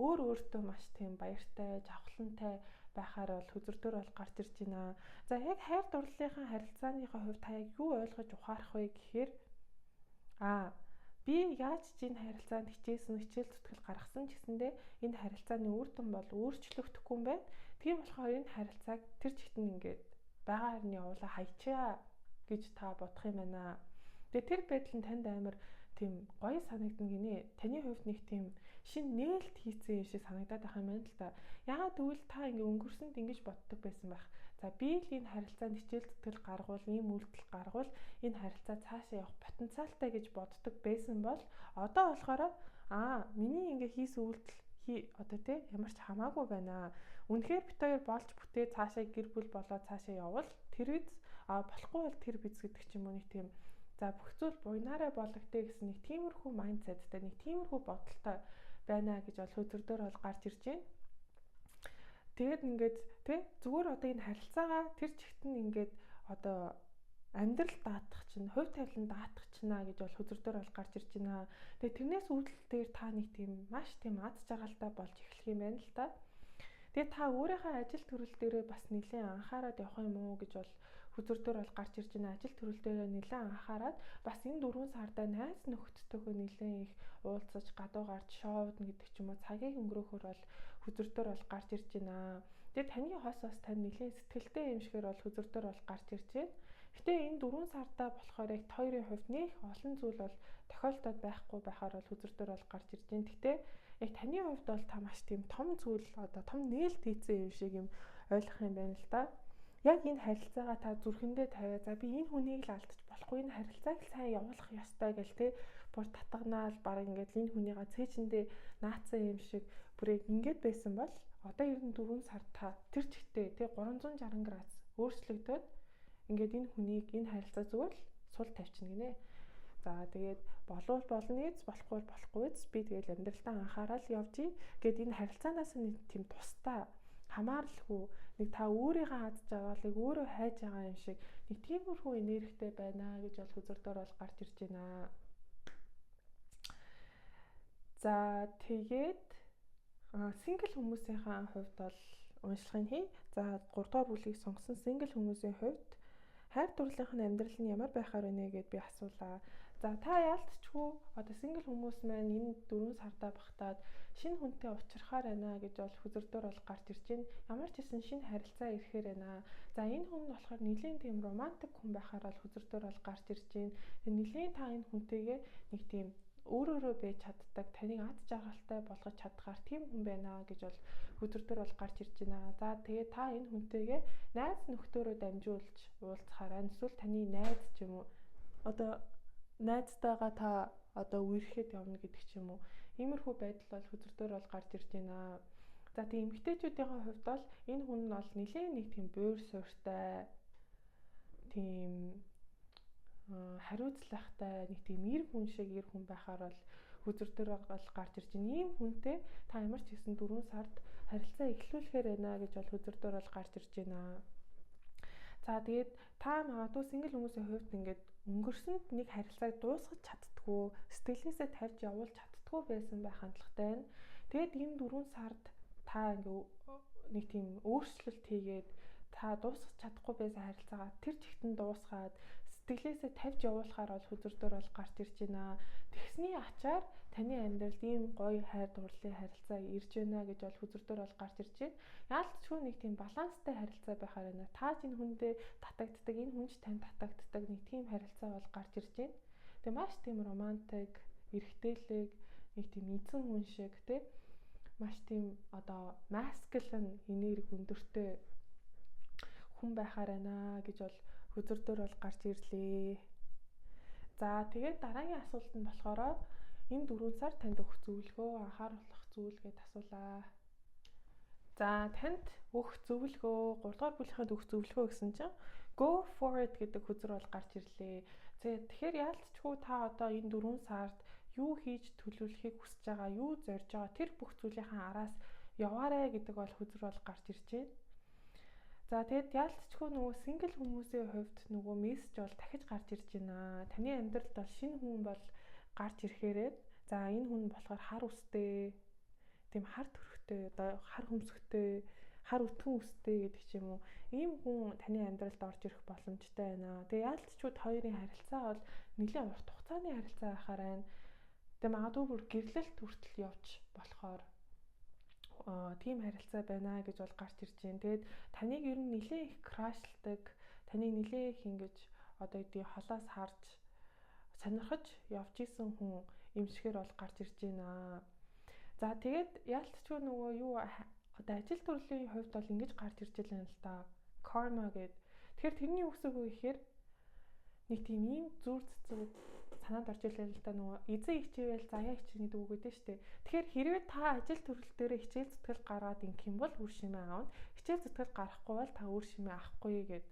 өөртөө маш тийм баяртай, жавхлантай байхаар бол хөзөр дээр бол гарч ирж байна. За яг хайр дурлалынхаа харилцааныхаа хувьд та яг юу ойлгож ухаарах вэ гэхээр би яаж ч энэ харилцаанд хичээл зүтгэл гаргасан ч гэсэндээ энэ харилцааны үр дүн бол өөрчлөгдөхгүй юм байна. Тийм болохоор энэ харилцааг тэр чигтэн ингээд байгаа харны явуулаа хайчаа гэж та бодох юм байна. Тэгээ тэр байдал нь танд амар тийм гоё санагдна гинэ. Таны хувьд нэг тийм шин нээлт хийцэн юм шиг санагдаад байх юм байна л да. Яагаад гэвэл та ингээ өнгөрсөнд ингэж боддог байсан байх. За би л энэ харилцаанд хичээл зүтгэл гаргуул, ийм үйлдэл гаргуул энэ харилцаа цаашаа явах потенциалтай гэж боддог байсан бол одоо болохоор миний ингээ хийсэн үйлдэл одоо ямар ч хамаагүй байна. Үнэхээр бит хоёр болж бүтээ цаашаа гэр бүл болоод цаашаа явал тэр биз болохгүй бол тэр биз гэдэг ч юм уу нэг тийм за бүх зүйл буйнаараа болгоё гэсэн нэг тиймэрхүү майндсеттэй нэг тиймэрхүү бодолтой байна гэж бол хөзөр дээр бол гарч ирж байна. Тэгээд ингээд зүгээр одоо энэ харилцаагаа тэр чигт нь ингээд одоо амьдрал даатгах чинь, хувь тавилан даатгах чинь гэж бол хөзөр дээр бол гарч ирж байна. Тэгээд тэрнээс үүдэл дээр та нэг тийм маш тийм аз жаргалтай болж эхлэх юм байна л та. Тэгээ та өөрийнхөө ажил төрөл дээрээ бас нэлээд анхаарал явах юм уу гэж бол хүзүртөр бол гарч ирж байна. Ажил төрөл дээрээ нэлээд анхаарал бас энэ 4 сарда найз нөхдөдтэйгөө нэлээд их уулзаж гадуу гарч шоудна гэдэг ч юм уу цагийг өнгөрөөхөр бол хүзүртөр бол гарч ирж байна. Тэгээ таны хос бас тань нэлээд сэтгэлтэй юм шигээр бол хүзүртөр бол гарч ирж байна. Гэтэ энэ 4 сарда болохоор яг хоёрын хувьд нэх олон зүйл бол тохиолдоод байхгүй байхаар бол хүзүртөр бол гарч ирж байна. Гэтэ яг таны хувьд бол та маш тийм том зүйл одоо том нээлт хийсэн юм шиг юм ойлгох юм байна л да. Яг энэ харилцаагаа та зүрхэндээ тавиа. За би энэ хүнийг л алдчих болохгүй, энэ харилцааг л сайн явуулах ёстой гэл те. Бүр татганаал баг ингээд энэ хүнийгээ цээжиндээ наацсан юм шиг бүрээ ингээд байсан бол одоо 94 сар та тэр чигтээ те 360 градус өөрчлөгдөд ингээд энэ хүнийг энэ харилцаа зүгээр л сул тавьчихна гинэ. За тэгээд болвол болно эз болохгүй болохгүй эз би тэгээд амьдралдаа анхаарал явжий гэд энэ харилцаанаас нэг тийм тусдаа хамааралгүй нэг та өөрийнхөө хадж аваалыг өөрөө хайж байгаа юм шиг нэг тиймэрхүү энергитэй байна гэж бол хүзүртөр бол гарч ирж байна. За тэгээд сингл хүмүүсийнхээ хувьд бол уншлагыг хий. За 3 дугаар бүлгийг сонгосон сингл хүмүүсийн хувьд хайр дурлалынх нь амьдрал нь ямар байхаар байна гэд би асуулаа. За та яалтчгүй одоо сингл хүмүүс маань энэ 4 сардаа багтаад шинэ хүнтэй уулзрахаар байна гэж бол хүзүртөр бол гарч ирж байна. Ямар ч гэсэн шинэ харилцаа ирэхээр байна. За энэ хүн нь болохоор нэлийн тийм романтик хүн байхаар бол хүзүртөр бол гарч ирж байна. Нэлийн та энэ хүнтэйгээ нэг тийм өөрөөрөө байж чаддаг, таныг ад жаргалтай болгож чадхаар тийм хүн байна гэж бол хүзүртөр бол гарч ирж байна. За тэгээ та энэ хүнтэйгээ найз нөхдөөрөө дамжуулж уулзахаар эсвэл таны найз ч юм уу одоо найзтайгаа та одоо үерхэд явна гэдэг ч юм уу. Иймэрхүү байдал бол хүзүртөр бол гарч ирж байна. За тийм эмэгтэйчүүдийн хувьд бол энэ хүн нь бол нэлээд нэг тийм буур суурьтай тийм хариуцлагатай нэг тийм эр хүн шиг эр хүн байхаар бол хүзүртөр бол гарч ирж байна. Ийм хүнтэй та ямар ч гэсэн 4 сард харилцаа эхлүүлэхээр байна гэж бол хүзүртөр бол гарч ирж байна. За тэгээд та магадгүй сингл хүмүүсийн хувьд ингээд өнгөрсөнд нэг харилцааг дуусгаж чаддгүй, сэтгэлээсээ тавьж явуулж чаддгүй байсан байх хандлагатай байна. Тэгээд энэ 4 сард та ингээ нэг тийм өөрчлөлт хийгээд та дуусгах чадахгүй байсан харилцаагаа тэр чигтэн дуусгаад сэтгэлээсээ тавьж явуулахаар бол хүзүртөр бол гарч ирж байна. Тэгсний ачаар таны амьдралд ийм гоё хайр дурлалын харилцаа ирж байна гэж бол хүзүртөр бол гарч ирж байна. Яалтчгүй нэг тийм баланстай харилцаа байхаар байна. Та энэ хүндээ татагддаг, энэ хүн ч танд татагддаг нэг тийм харилцаа бол гарч ирж байна. Тэгээ маш тийм романтик, эрэгтэйлэг, нэг тийм эзэн хүн шиг тий маш тийм одоо маскулин энерги өндөртэй хүн байхаар байна гэж бол хүзүртөр бол гарч ирлээ. За тэгээд дараагийн асуулт нь болохоор энэ 4 сар танд өгөх зөвлөгөө, анхааруулах зүйл гэд асуулаа. За танд өгөх зөвлөгөө, 3 дугаар бүлийнхэнд өгөх зөвлөгөө гэсэн чинь go for it гэдэг хүзэр бол гарч ирлээ. Тэгэхээр яалтчгүй та одоо энэ 4 сард юу хийж төлөвлөхийг хүсэж байгаа, юу зорж байгаа тэр бүх зүйлийнхаа араас яваарэ гэдэг бол хүзэр бол гарч ирж байна. За тэгээд яалтчгүй нөгөө сингл хүмүүсийн хувьд нөгөө мессеж бол дахиж гарч ирж байна. Таны амьдралд бол шинэ хүн бол гарч ирэхээрээ за энэ хүн болохоор хар үстэй, тийм хар төрхтэй, одоо хар хөмсгтэй, хар өтгөн үстэй гэдэг ч юм уу. Ийм хүн таны амьдралд орж ирэх боломжтой байна. Тэгээд яалтчгүй хоёрын харилцаа бол нэлээд урт хугацааны харилцаа байхаар байна. Тэгээд магадгүй бүр гэрлэлт хүртэл явж болохоор тийм харилцаа байна гэж бол гарч ирж байна. Тэгээд таныг ер нь нэлээд их крашлдаг, таныг нэлээд их ингэж одоо үгүй холоос харж сонирхож явж исэн хүн юм шигээр бол гарч ирж байна. За тэгээд яалтчгүй нөгөө юу одоо ажил төрлийн хувьд бол ингэж гарч ирж байна л да. Karma гэд. Тэгэхээр тэрний үгсийг юу гэхээр нэг тийм ийм зүр цэцэг санаанд орж ирлээ л да нөгөө эзэн хичээвэл заяа хичээнэ гэдэг үг гэдэг шүү дээ. Тэгэхээр хэрвээ та ажил төрөл дээр хичээл зүтгэл гаргаад ингэх юм бол үр шимээ аавна. Хичээл зүтгэл гарахгүй бол та үр шимээ авахгүй гэд.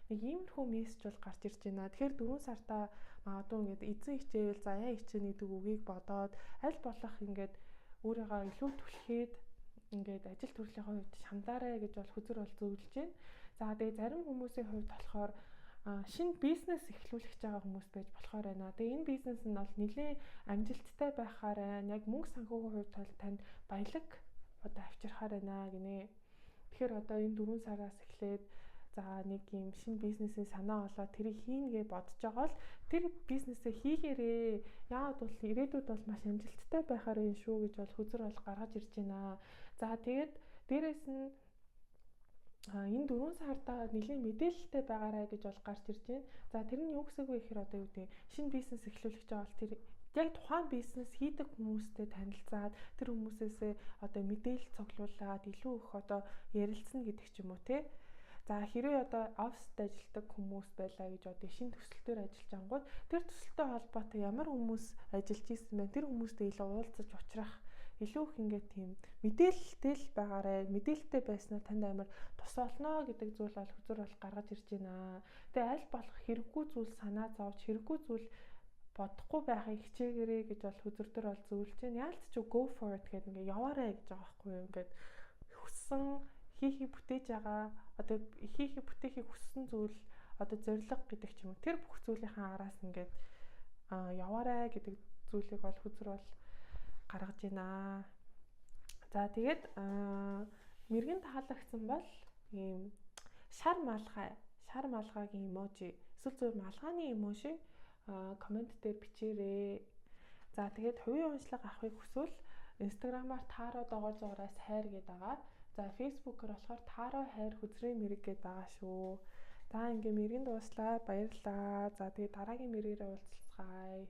Нэг иймэрхүү мессеж бол гарч ирж байна. Тэгэхээр 4 сартаа магадгүй ингээд эзэн хичээвэл заяа хичээнэ гэдэг үгийг бодоод аль болох ингээд өөрийгөө илүү түлхээд ингээд ажил төрлийнхөө хувьд шамдаарай гэж бол хүзэр бол зөвлөж байна. За тэгээ зарим хүмүүсийн хувьд болохоор шинэ бизнес эхлүүлэх гэж байгаа хүмүүс байж болохоор байна. Тэгээ энэ бизнес нь бол нэлээд амжилттай байхаар байна. Яг мөнгө санхүүгийн хувьд бол танд баялаг одоо авчирхаар байна гинэ. Тэгэхээр одоо энэ 4 сараас эхлээд за нэг юм шинэ бизнесийн санаа олоод тэрийг хийнгээ бодож байгаа бол тэр бизнесээ хийгээрээ. Яагаад бол ирээдүйд бол маш амжилттай байхаар юм шүү гэж бол хөзөр бол гаргаж ирж байна. За тэгээд дээрэс нь энэ 4 сарда нэлийн мэдээлэлтэй байгаарай гэж бол гарч ирж байна. За тэр нь юу гэсэн үг вэ гэхээр одоо юу гэдэг шинэ бизнес эхлүүлэх гэж байгаа бол тэр яг тухайн бизнес хийдэг хүмүүстэй танилцаад тэр хүмүүсээсээ одоо мэдээлэл цуглуулад илүү их одоо ярилцсан гэдэг ч юм уу те. За хэрвээ одоо оффист ажилладаг хүмүүс байлаа гэж одоо шинэ төсөл төр ажиллаж ангууд тэр төсөлтэй холбоотой ямар хүмүүс ажиллаж ирсэн бэ? Тэр хүмүүстэй илүү уулзаж уулзрах илүү их ингээд тийм мэдээлэлтэй л байгаарай. Мэдээлэлтэй байснаа танд амар тус болно гэдэг зүйл бол хөзөр бол гаргаж ирж байна. Тэгээ аль болох хэрэггүй зүйл санаа зовж хэрэггүй зүйл бодохгүй байхыг хичээгээрэй гэж бол хөзөр төр бол зөвлөж байна. Яалт ч go for it гэдэг ингээд яваарай гэж байгаа байхгүй юу? Ингээд хүссэн хийхийг бүтээж байгаа одоо хийхийг бүтээхийг хүссэн зүйл одоо зориг гэдэг ч юм уу. Тэр бүх зүйлийнхаа араас ингээд яваарай гэдэг зүйлийг бол хөзөр бол гаргаж байна. За тэгээд мэрэгэн таалагдсан бол ийм шар малгайгийн эможи эсвэл зөв малгайны эможи комент дээр бичээрэй. За тэгээд хувийн уншлага авахыг хүсвэл Instagram-аар таароо доогоор зугаараас хайр гэдэг байгаа. За Facebook-оор болохоор таароо хайр хөзрийн мэрэг гэдэг байгаа шүү. За ингээ мэрэгэн дууслаа баярлалаа. За тэгээд дараагийн мэрэгээрээ уулзцгаая.